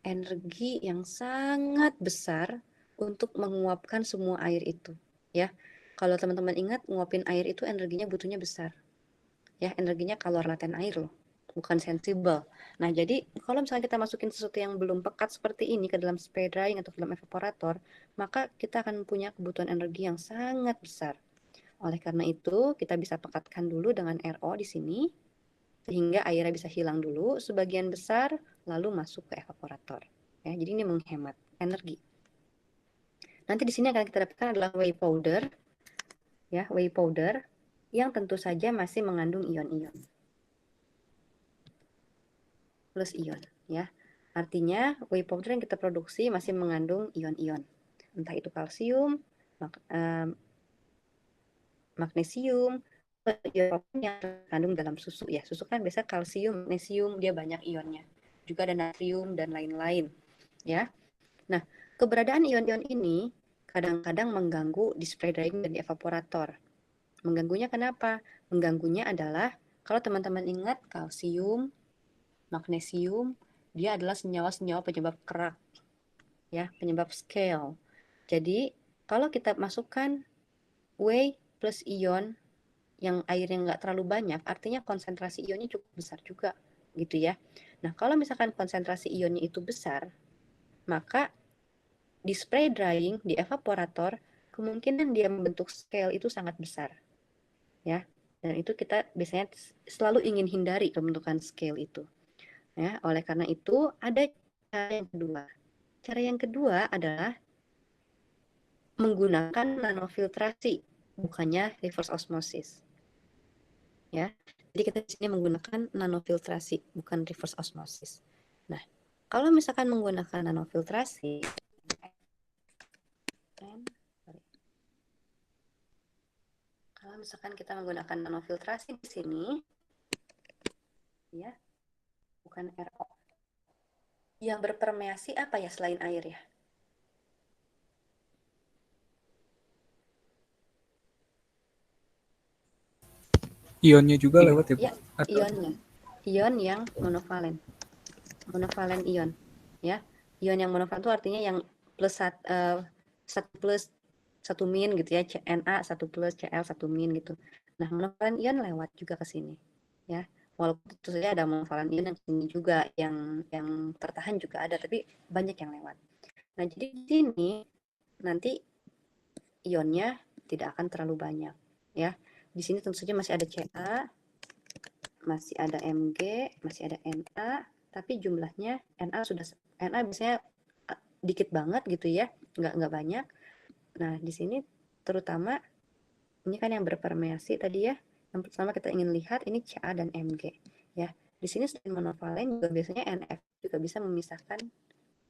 S1: energi yang sangat besar untuk menguapkan semua air itu. Ya, kalau teman-teman ingat, nguapin air itu energinya butuhnya besar. Ya, energinya kalor laten air loh, bukan sensible. Nah, jadi kalau misalnya kita masukin sesuatu yang belum pekat seperti ini ke dalam spray drying atau ke dalam evaporator, maka kita akan punya kebutuhan energi yang sangat besar. Oleh karena itu, kita bisa pekatkan dulu dengan RO di sini, sehingga airnya bisa hilang dulu sebagian besar, lalu masuk ke evaporator. Ya, jadi ini menghemat energi. Nanti di sini akan kita dapatkan adalah whey powder, ya, whey powder yang tentu saja masih mengandung ion-ion. Plus ion, ya. Artinya whey powder yang kita produksi masih mengandung ion-ion. Entah itu kalsium, magnesium, ion yang terkandung dalam susu ya. Susu kan biasa kalsium, magnesium, dia banyak ionnya. Juga ada natrium dan lain-lain, ya. Nah, keberadaan ion-ion ini kadang-kadang mengganggu di spray drying dan di evaporator. Mengganggunya kenapa? Mengganggunya adalah kalau teman-teman ingat kalsium, magnesium, dia adalah senyawa-senyawa penyebab kerak, ya, penyebab scale. Jadi kalau kita masukkan whey plus ion yang airnya nggak terlalu banyak, artinya konsentrasi ionnya cukup besar juga, gitu ya. Nah, kalau misalkan konsentrasi ionnya itu besar, maka di spray drying, di evaporator, kemungkinan dia membentuk scale itu sangat besar, ya. Dan itu kita biasanya selalu ingin hindari pembentukan scale itu. Ya, oleh karena itu ada cara yang kedua. Cara yang kedua adalah menggunakan nanofiltrasi, bukannya reverse osmosis. Ya, jadi kita di sini menggunakan nanofiltrasi, bukan reverse osmosis. Nah, kalau misalkan menggunakan nanofiltrasi, kalau misalkan kita menggunakan nanofiltrasi di sini, ya, bukan RO. Yang berpermeasi apa ya selain air ya?
S6: Ionnya juga lewat ya, Bu?
S1: Ya, ionnya. Ion yang monovalen. Monovalen ion, ya. Ion yang monovalen itu artinya yang plus 1 plus 1 min gitu ya, Na 1 plus Cl 1 min gitu. Nah, monovalen ion lewat juga ke sini, ya. Walaupun tentu saja ada monovalen ion yang sini juga yang tertahan juga ada, tapi banyak yang lewat. Nah, jadi di sini nanti ionnya tidak akan terlalu banyak, ya. Di sini tentu saja masih ada Ca, masih ada Mg, masih ada Na, tapi jumlahnya Na biasanya dikit banget gitu ya, nggak banyak. Nah, di sini terutama ini kan yang berpermeasi tadi ya. Yang pertama kita ingin lihat ini Ca dan Mg, ya. Di sini selain monovalen juga biasanya NF juga bisa memisahkan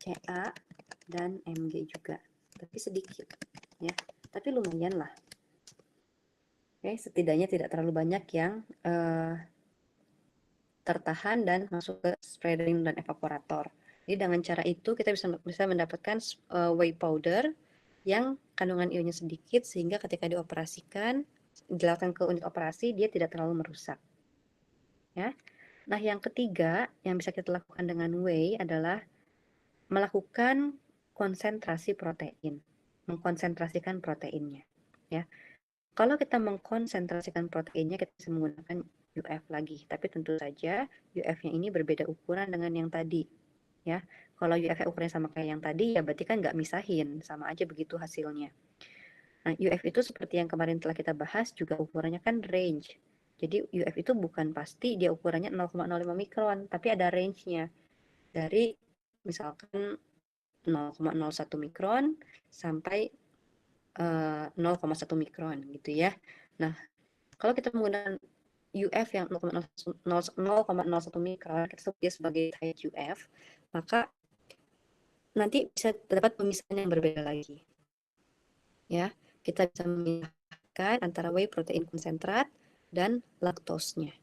S1: Ca dan Mg juga, tapi sedikit, ya. Tapi lumayan lah. Oke, setidaknya tidak terlalu banyak yang tertahan dan masuk ke spray drying dan evaporator. Jadi dengan cara itu kita bisa mendapatkan whey powder yang kandungan ionnya sedikit sehingga ketika dioperasikan, dilakukan ke unit operasi dia tidak terlalu merusak. Ya. Nah, yang ketiga yang bisa kita lakukan dengan whey adalah melakukan konsentrasi protein, mengkonsentrasikan proteinnya. Ya. Kalau kita mengkonsentrasikan proteinnya, kita bisa menggunakan UF lagi. Tapi tentu saja UF-nya ini berbeda ukuran dengan yang tadi. Ya, kalau UF-nya ukurannya sama kayak yang tadi, ya berarti kan nggak misahin, sama aja begitu hasilnya. Nah, UF itu seperti yang kemarin telah kita bahas, juga ukurannya kan range. Jadi UF itu bukan pasti dia ukurannya 0,05 mikron, tapi ada range-nya. Dari misalkan 0,01 mikron sampai 0,1 mikron gitu ya. Nah, kalau kita menggunakan UF yang 0,01 mikron, kita sebut dia sebagai tight UF, maka nanti bisa terdapat pemisahan yang berbeda lagi. Ya, kita bisa memisahkan antara whey protein konsentrat dan laktosnya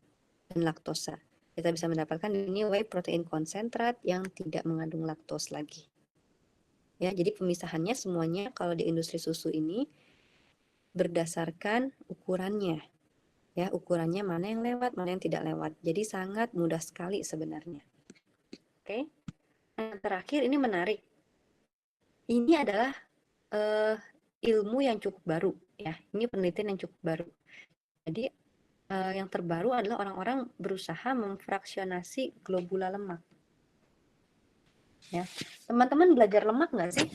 S1: dan laktosa. Kita bisa mendapatkan ini whey protein konsentrat yang tidak mengandung laktos lagi. Ya, jadi pemisahannya semuanya kalau di industri susu ini berdasarkan ukurannya. Ya, ukurannya mana yang lewat, mana yang tidak lewat. Jadi sangat mudah sekali sebenarnya. Oke. Yang terakhir ini menarik. Ini adalah ilmu yang cukup baru ya. Ini penelitian yang cukup baru. Jadi yang terbaru adalah orang-orang berusaha memfraksionasi globula lemak. Ya. Teman-teman belajar lemak nggak sih?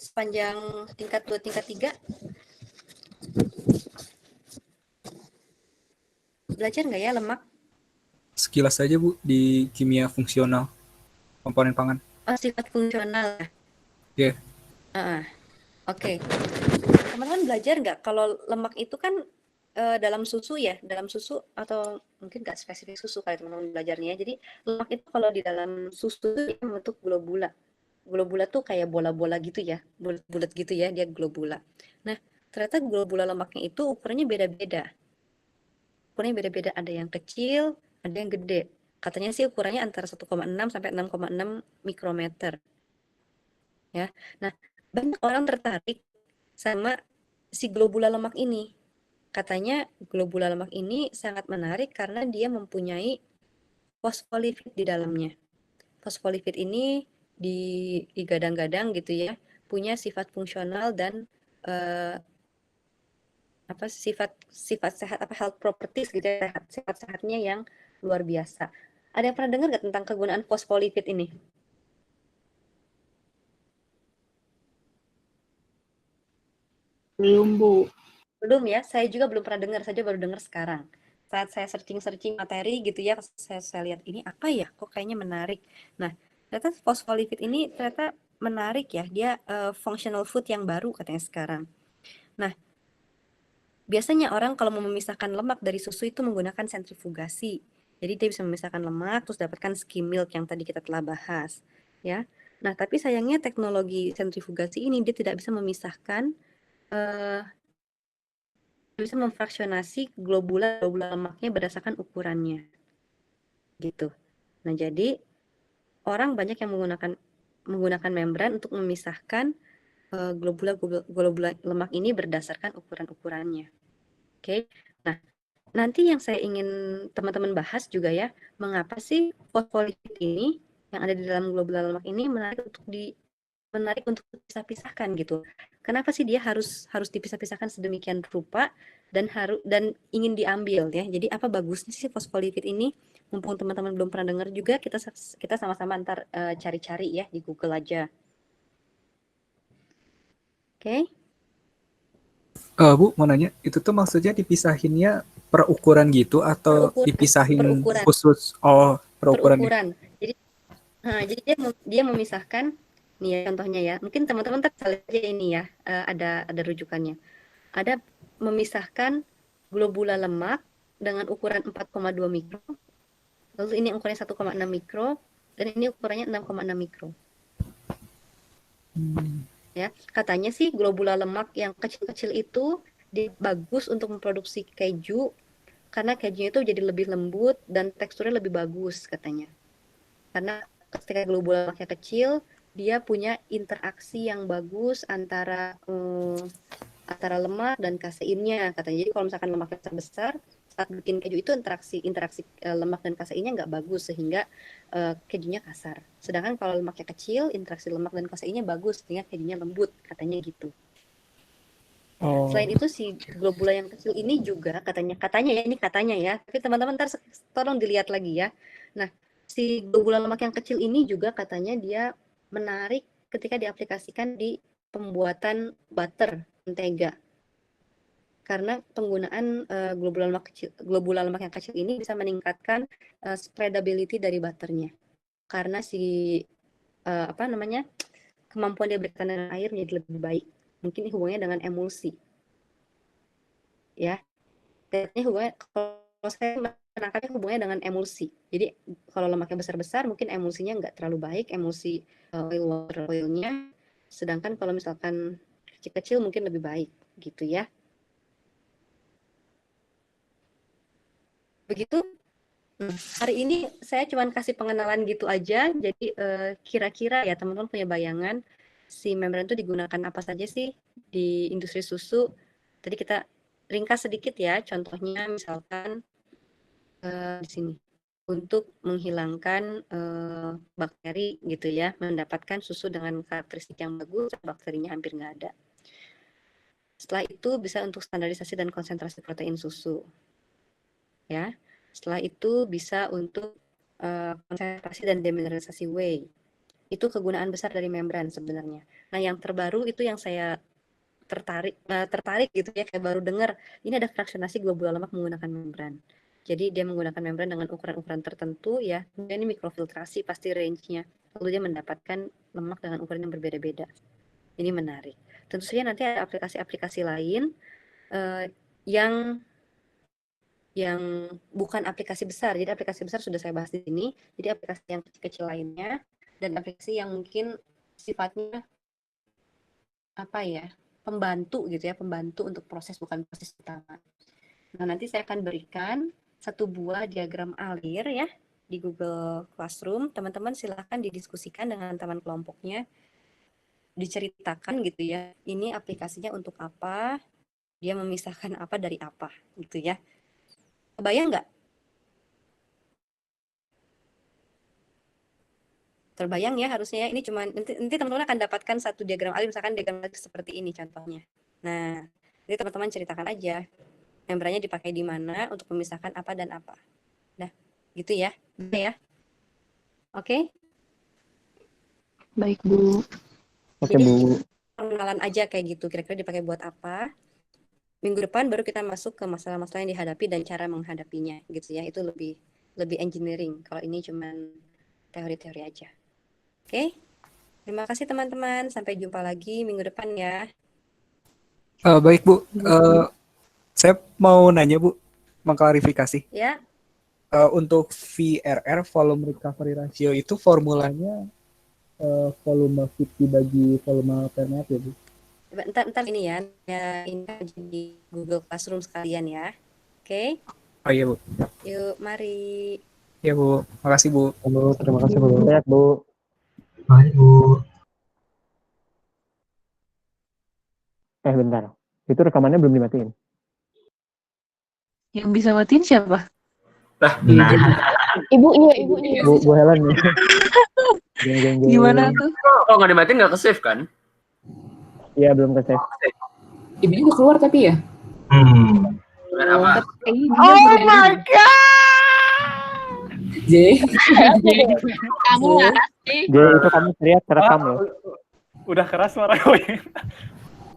S1: Sepanjang tingkat 2, tingkat 3? Belajar nggak ya lemak?
S6: Sekilas saja Bu di kimia fungsional komponen pangan.
S1: Oh, sifat fungsional ya.
S6: Ya,
S1: Ah, oke. Teman-teman belajar nggak kalau lemak itu kan dalam susu ya, dalam susu atau mungkin nggak spesifik susu kali teman-teman belajarnya. Jadi lemak itu kalau di dalam susu itu dia membentuk globula. Globula tuh kayak bola-bola gitu ya, bulat-bulat gitu ya, dia globula. Nah, ternyata globula lemaknya itu ukurannya beda-beda. Ukurannya beda-beda, ada yang kecil, ada yang gede. Katanya sih ukurannya antara 1,6 sampai 6,6 mikrometer. Ya. Nah, banyak orang tertarik sama si globula lemak ini. Katanya globula lemak ini sangat menarik karena dia mempunyai fosfolipid di dalamnya. Fosfolipid ini digadang-gadang gitu ya, punya sifat fungsional dan eh, sifat sehat health properties gitu ya, sifat sehatnya yang luar biasa. Ada yang pernah dengar nggak tentang kegunaan fosfolipid ini?
S5: Belum, Bu.
S1: Belum ya, saya juga belum pernah dengar, saya baru dengar sekarang. Saat saya searching materi gitu ya, saya lihat ini apa ya, kok kayaknya menarik. Nah, ternyata fosfolipid ini ternyata menarik ya, dia functional food yang baru katanya sekarang. Nah, biasanya orang kalau mau memisahkan lemak dari susu itu menggunakan sentrifugasi. Jadi dia bisa memisahkan lemak, terus dapatkan skim milk yang tadi kita telah bahas. Ya, nah tapi sayangnya teknologi sentrifugasi ini dia tidak bisa memisahkan eh, bisa memfraksionasi globula lemaknya berdasarkan ukurannya gitu. Nah, jadi orang banyak yang menggunakan membran untuk memisahkan globula lemak ini berdasarkan ukuran-ukurannya. Oke. Nah, nanti yang saya ingin teman-teman bahas juga ya, mengapa sih fosfolipid ini yang ada di dalam globula lemak ini menarik untuk dipisah-pisahkan gitu. Kenapa sih dia harus dipisah-pisahkan sedemikian rupa dan ingin diambil ya. Jadi apa bagusnya sih fosfolipid ini? Mumpung teman-teman belum pernah dengar juga, kita sama-sama ntar cari-cari ya di Google aja. Oke?
S6: Bu mau nanya, itu tuh maksudnya dipisahinnya per ukuran gitu atau dipisahin
S1: Perukuran.
S6: khusus? Oh, per ukuran.
S1: Perukuran. Jadi dia memisahkan nih ya contohnya ya. Mungkin teman-teman lihat aja ini ya, ada rujukannya. Ada memisahkan globula lemak dengan ukuran 4,2 mikro. Lalu ini ukurannya 1,6 mikro dan ini ukurannya 6,6 mikro. Ya, katanya sih globula lemak yang kecil-kecil itu bagus untuk memproduksi keju karena kejunya itu jadi lebih lembut dan teksturnya lebih bagus katanya. Karena ketika globula lemaknya kecil, dia punya interaksi yang bagus antara lemak dan kaseinnya katanya. Jadi kalau misalkan lemaknya besar, saat bikin keju itu interaksi lemak dan kaseinnya nggak bagus sehingga kejunya kasar. Sedangkan kalau lemaknya kecil, interaksi lemak dan kaseinnya bagus sehingga kejunya lembut katanya gitu.
S2: Oh,
S1: Selain itu si globula yang kecil ini juga katanya ya, tapi teman-teman ntar tolong dilihat lagi ya. Nah, si globula lemak yang kecil ini juga katanya dia menarik ketika diaplikasikan di pembuatan butter, mentega. Karena penggunaan globula lemak yang kecil ini bisa meningkatkan spreadability dari butternya. Karena kemampuan dia bertahan dengan air menjadi lebih baik. Mungkin hubungannya dengan emulsi. Ya, kalau saya menangkapnya hubungannya dengan emulsi. Jadi kalau lemaknya besar-besar mungkin emulsinya nggak terlalu baik, emulsi oilnya. Sedangkan kalau misalkan kecil-kecil mungkin lebih baik gitu ya. Begitu. Hari ini saya cuma kasih pengenalan gitu aja. Jadi kira-kira ya teman-teman punya bayangan si membran itu digunakan apa saja sih di industri susu. Tadi kita ringkas sedikit ya. Contohnya misalkan di sini untuk menghilangkan bakteri gitu ya, mendapatkan susu dengan karakteristik yang bagus, bakterinya hampir nggak ada. Setelah itu bisa untuk standarisasi dan konsentrasi protein susu. Ya. Setelah itu bisa untuk konsentrasi dan demineralisasi whey. Itu kegunaan besar dari membran sebenarnya. Nah, yang terbaru itu yang saya tertarik gitu ya, kayak baru dengar ini ada fraksionasi globula lemak menggunakan membran. Jadi dia menggunakan membran dengan ukuran-ukuran tertentu ya. Kemudian ini mikrofiltrasi pasti range-nya. Lalu dia mendapatkan lemak dengan ukuran yang berbeda-beda. Ini menarik. Tentu saja nanti ada aplikasi-aplikasi lain yang bukan aplikasi besar. Jadi aplikasi besar sudah saya bahas di sini. Jadi aplikasi yang kecil-kecil lainnya dan aplikasi yang mungkin sifatnya pembantu gitu ya, pembantu untuk proses, bukan proses utama. Nah, nanti saya akan berikan satu buah diagram alir ya di Google Classroom. Teman-teman silahkan didiskusikan dengan teman kelompoknya, diceritakan gitu ya, ini aplikasinya untuk apa, dia memisahkan apa dari apa gitu ya. Kebayang nggak? Terbayang ya harusnya ya. Ini cuma nanti teman-teman akan dapatkan satu diagram alir, misalkan diagram alir seperti ini contohnya. Nah, jadi teman-teman ceritakan aja membrannya dipakai di mana untuk memisahkan apa dan apa. Nah, gitu ya. Ya. Oke?
S3: Baik, Bu.
S2: Oke,
S1: Jadi,
S2: Bu.
S1: pengenalan aja kayak gitu, kira-kira dipakai buat apa. Minggu depan baru kita masuk ke masalah-masalah yang dihadapi dan cara menghadapinya gitu ya. Itu lebih engineering. Kalau ini cuma teori-teori aja. Oke? Terima kasih teman-teman. Sampai jumpa lagi minggu depan ya.
S6: Baik, Bu. Saya mau nanya, Bu, mengklarifikasi.
S1: Ya.
S6: Untuk VRR, volume recovery ratio, itu formulanya volume fit dibagi volume permeat ya, Bu?
S1: Ntar ini ya, ini di Google Classroom sekalian ya. Oke?
S6: Oh iya, Bu.
S1: Yuk, mari.
S6: Ya, Bu. Makasih, Bu.
S2: Bu, terima kasih Bu. Banyak, Bu.
S7: Baik, Bu.
S2: Bentar. Itu rekamannya belum dimatiin.
S3: Yang bisa matiin siapa?
S7: Nah,
S5: Ibunya.
S2: Bu Helen ya. Jeng.
S3: Gimana tuh?
S7: oh nggak dimatiin nggak ke-save kan?
S2: Iya, belum ke save.
S8: Ibunya udah keluar tapi ya?
S7: Dengan apa?
S5: Oh my
S8: god! J.
S5: Kamu nggak sih?
S2: Jadi itu kamu teriak terekam loh.
S9: Udah keras suara gue.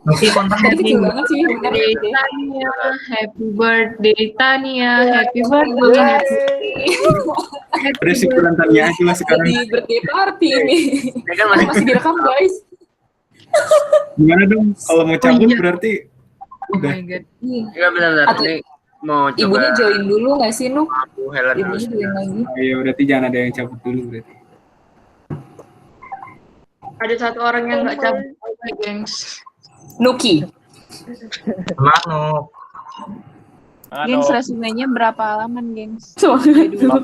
S7: Oke, kontaknya
S8: Tadi kecil banget sih. Bener ya, J.
S5: Happy birthday Tania, happy birthday.
S10: Udah syukuran Tania aja lah sekarang.
S8: Jadi birthday party ini.
S7: Ya kan
S8: Masih direkam guys.
S10: Gimana dong? Kalau mau cabut berarti
S5: Oh
S10: udah.
S5: my god.
S7: Enggak benar
S8: Atau
S7: ini mau coba
S8: Ibunya join dulu nggak sih, Nuk?
S7: Bu Helen dulu.
S8: Ibunya join lagi.
S10: Ayo berarti jangan ada yang cabut dulu berarti.
S5: Ada satu orang yang nggak cabut, gengs.
S8: Nuki.
S7: Semangat, Nuk.
S3: Gengs, resumenya berapa halaman, gengs?
S9: 50.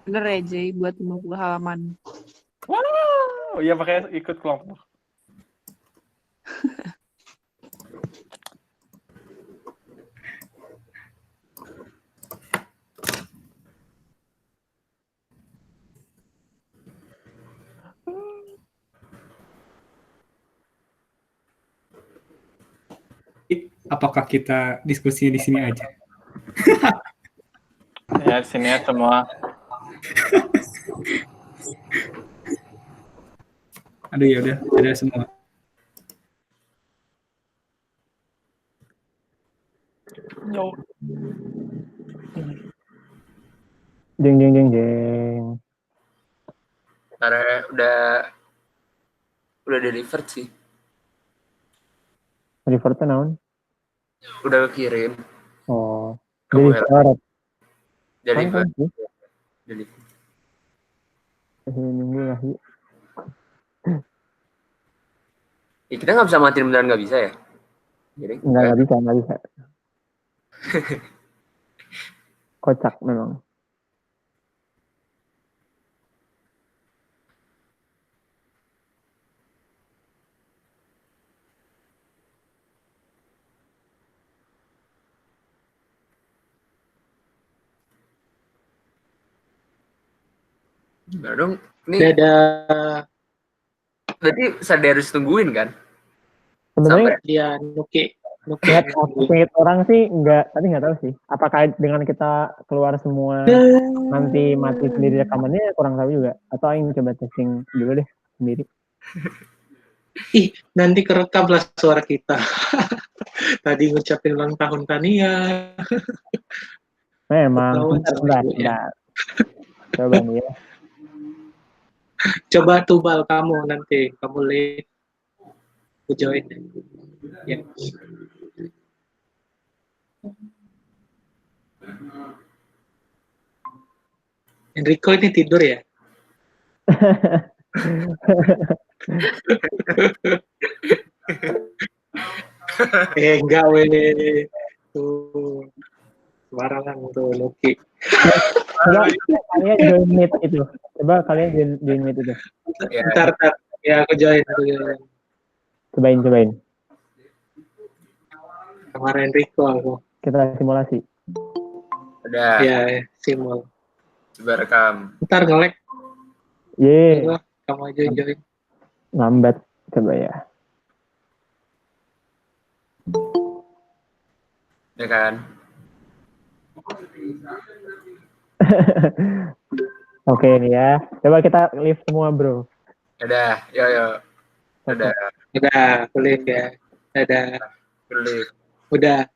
S3: Bener ya, Jay, buat 50 halaman.
S9: Wow, iya pakai ikut kelompok.
S10: Apakah kita diskusinya di sini aja?
S9: Ya, sini ya semua.
S10: Aduh ya udah, ada semua.
S9: Yo.
S2: Jeng.
S7: Karena udah delivered sih.
S2: Revertnya naon?
S7: Udah kirim.
S2: Oh.
S7: Ke Bu
S2: Jadi
S7: Helen.
S2: syarat.
S7: Delivered.
S2: Kan,
S7: Delivered.
S2: Minggu lah.
S7: Ya, kita nggak bisa matiin beneran nggak bisa ya? Jadi
S2: Nggak bisa. Kocak memang.
S7: Gimana dong? Ini
S11: Dadah.
S7: berarti sadar harus tungguin kan?
S2: Sebenarnya
S11: Dia Nuki.
S2: lihat orang sih tapi nggak tahu sih. Apakah dengan kita keluar semua nanti mati sendiri rekamannya, kurang tahu juga. Atau Aing coba testing dulu deh sendiri.
S11: Ih, nanti kerekam lah suara kita. Tadi ngucapin ulang tahun Tania.
S2: Memang,
S11: Ketahuan
S2: bentar,
S11: sama
S2: bentar,
S11: ibunya.
S2: bentar. Coba nih ya.
S11: Coba tubal kamu nanti, kamu late, aku join. Ya. Enrico ini tidur ya? Enggak weh. Tuh, sembarangan tuh Loki.
S2: Coba kalian join meet itu. Coba kalian join meet itu.
S11: Ntar. Ya, aku join.
S2: Cobain.
S11: Kamar Enrico aku.
S2: Kita simulasi.
S7: Udah.
S11: Ya, simul.
S7: Coba rekam.
S11: Ntar nge-lag.
S2: Ye.
S11: Kamu aja join.
S2: Lambat. Coba ya.
S7: Ya kan?
S2: Oke nih ya. Coba kita live semua, bro.
S7: Udah, yo. Udah.
S11: Udah, kulit ya.
S7: Kulit.
S11: Udah.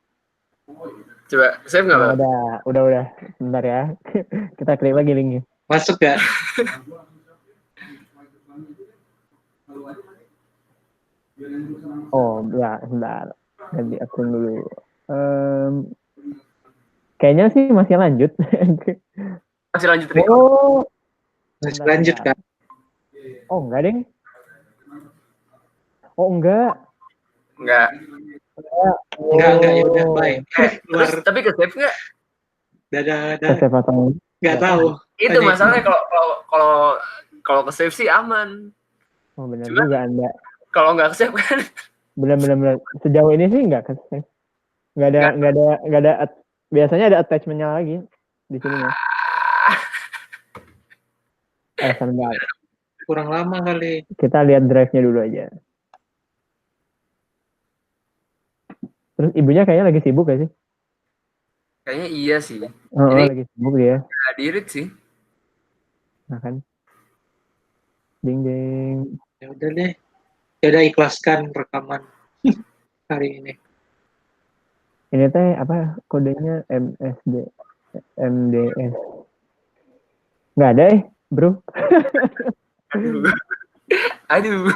S7: Coba, save nggak, Bang?
S2: Udah. Bentar ya. Kita klik lagi linknya.
S11: Masuk gak?
S2: Oh, ya, bentar. Ganti akun dulu. Kayaknya sih masih lanjut.
S7: Masih lanjut, Rico.
S2: Oh,
S11: Masih lanjut kan?
S2: Oh, enggak, deng. Oh, enggak.
S11: Enggak, ya udah, bye.
S7: Terus, tapi ke save nggak?
S11: Dadah.
S2: Save atau
S11: Nggak tahu.
S7: Itu masalahnya kalau ke save sih aman.
S2: Oh, benar
S7: Cuma,
S2: juga Anda.
S7: Kalau nggak ke save kan?
S2: Benar. Sejauh ini sih enggak ke save. Enggak ada biasanya ada attachment-nya lagi di sini ya. Sebentar.
S11: Kurang lama kali.
S2: Kita lihat drive-nya dulu aja. Terus ibunya kayaknya lagi sibuk gak sih?
S7: Kayaknya iya sih.
S2: Oh,
S7: Ini
S2: lagi sibuk dia.
S7: hadirin sih.
S2: Nah kan. Ding.
S11: Ya udah deh. Ya udah, ikhlaskan rekaman hari ini.
S2: Ini teh apa kodenya MDS. Nggak ada bro.
S7: Aduh.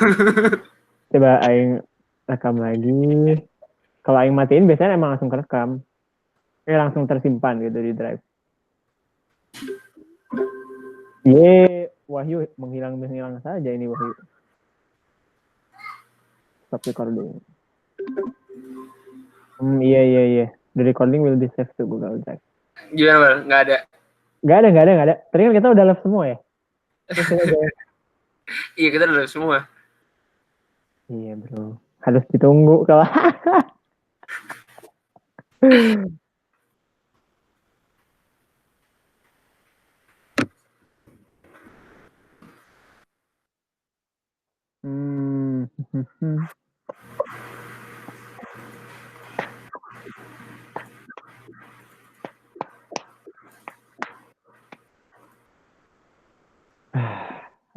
S2: Coba aing rekam lagi. Kalau aing matiin biasanya emang langsung kerekam. Langsung tersimpan gitu di drive. Wahyu menghilang saja ini Wahyu. Stop recording. Iya. The recording will be saved to Google Drive.
S7: Gimana, Bang? Nggak ada?
S2: Nggak ada. Tadi kan kita udah live semua ya?
S7: Iya, kita udah live semua.
S2: Iya, bro. Harus ditunggu kalau.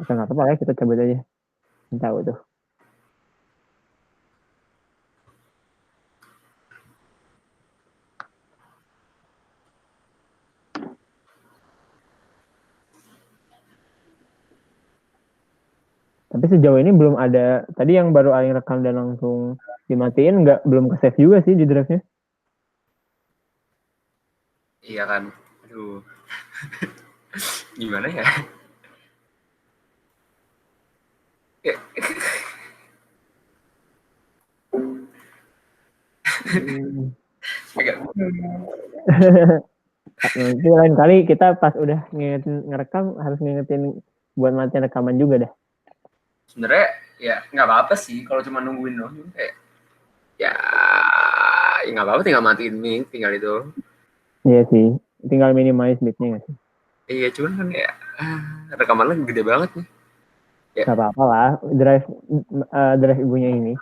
S2: Nggak apa-apa ya, kita cabut aja. Tahu tuh. Tapi sejauh ini belum ada. Tadi yang baru aing rekam dan langsung dimatiin, belum ke save juga sih di drive-nya.
S7: Iya kan. Aduh. Gimana ya?
S2: Nanti lain kali kita pas udah ngerekam harus ngingetin buat matiin rekaman juga dah.
S7: Sebenarnya ya nggak apa-apa sih kalau cuma nungguin doang, kayak ya nggak apa-apa, tinggal matiin mic, tinggal itu.
S2: Iya sih, tinggal minimize mic-nya nggak sih?
S7: Iya, cuman kan ya rekaman lagi gede banget nih.
S2: Ya. Gak apa-apa lah, drive ibunya ini.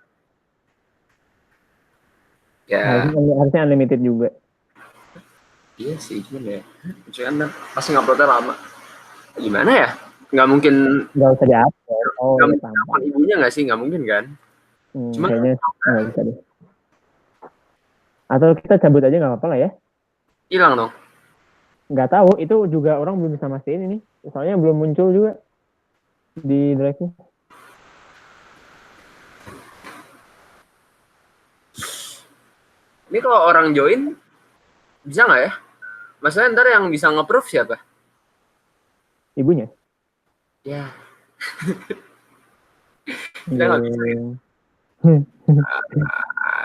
S7: Ya.
S2: Harusnya unlimited juga.
S7: Iya sih, cuman ya, cuman pasti nguploadnya lama. Gimana ya? Nggak mungkin.
S2: Nggak usah di-upload. Oh,
S7: nggak mungkin ibunya nggak sih? Nggak mungkin kan?
S2: Cuma kayaknya nggak bisa deh. Atau kita cabut aja nggak apa-apa lah ya.
S7: Hilang dong.
S2: Nggak tahu, itu juga orang belum bisa mastiin ini. Soalnya belum muncul juga di drive-nya.
S7: Ini kalau orang join, bisa nggak ya? Maksudnya ntar yang bisa nge-proof siapa?
S2: Ibunya?
S7: Ya. Kita nggak bisa.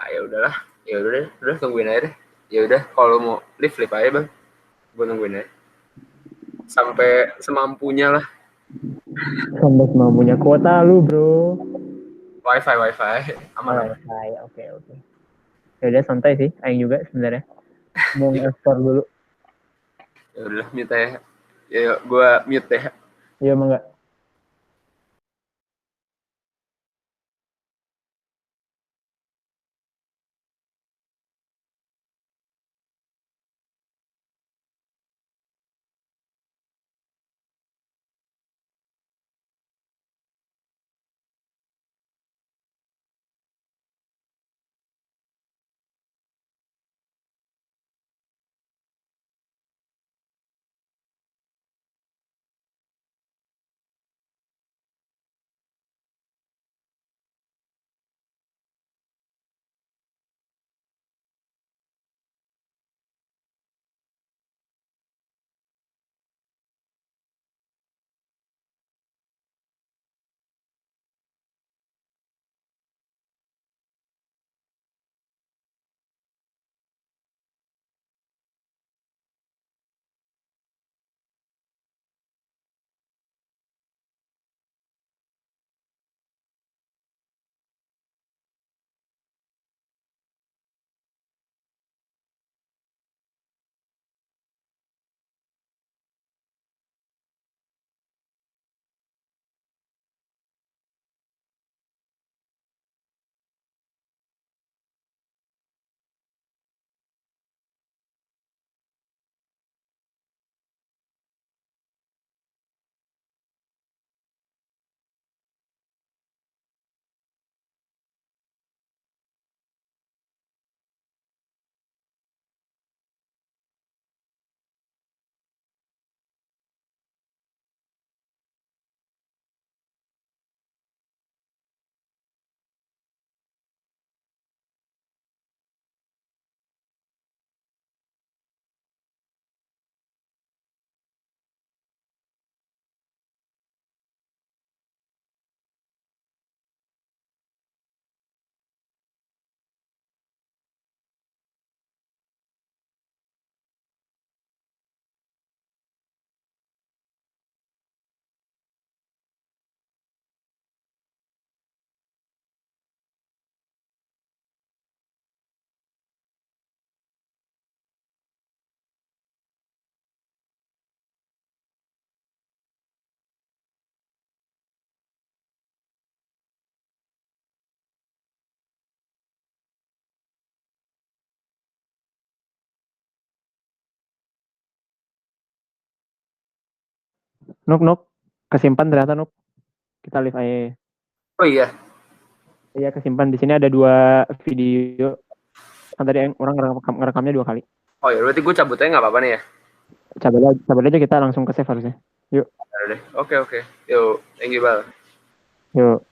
S7: Ya udahlah. Ya udah deh. Udah tungguin aja deh. Ya udah, kalau mau live aja bang. Gue nungguin aja. Sampai semampunya lah.
S2: Sampai semampunya. Kuota lu bro.
S7: Wifi. Aman.
S2: Wifi, oke. Ya udah santai sih, Aing juga sebenarnya. Mau nge-explore dulu.
S7: Ya udah mute ya. Ya gue mute ya.
S2: Iya emang nggak. Nuk, kesimpan ternyata Nuk. Kita live aja.
S7: Oh iya.
S2: Iya kesimpan. Di sini ada 2 video. Kan tadi orang ngerekamnya 2 kali.
S7: Oh ya, berarti gue cabut aja nggak apa-apa nih ya?
S2: Cabut aja kita langsung ke save harusnya. Yuk.
S7: Oke. Yuk, thank you Bal.
S2: Yuk.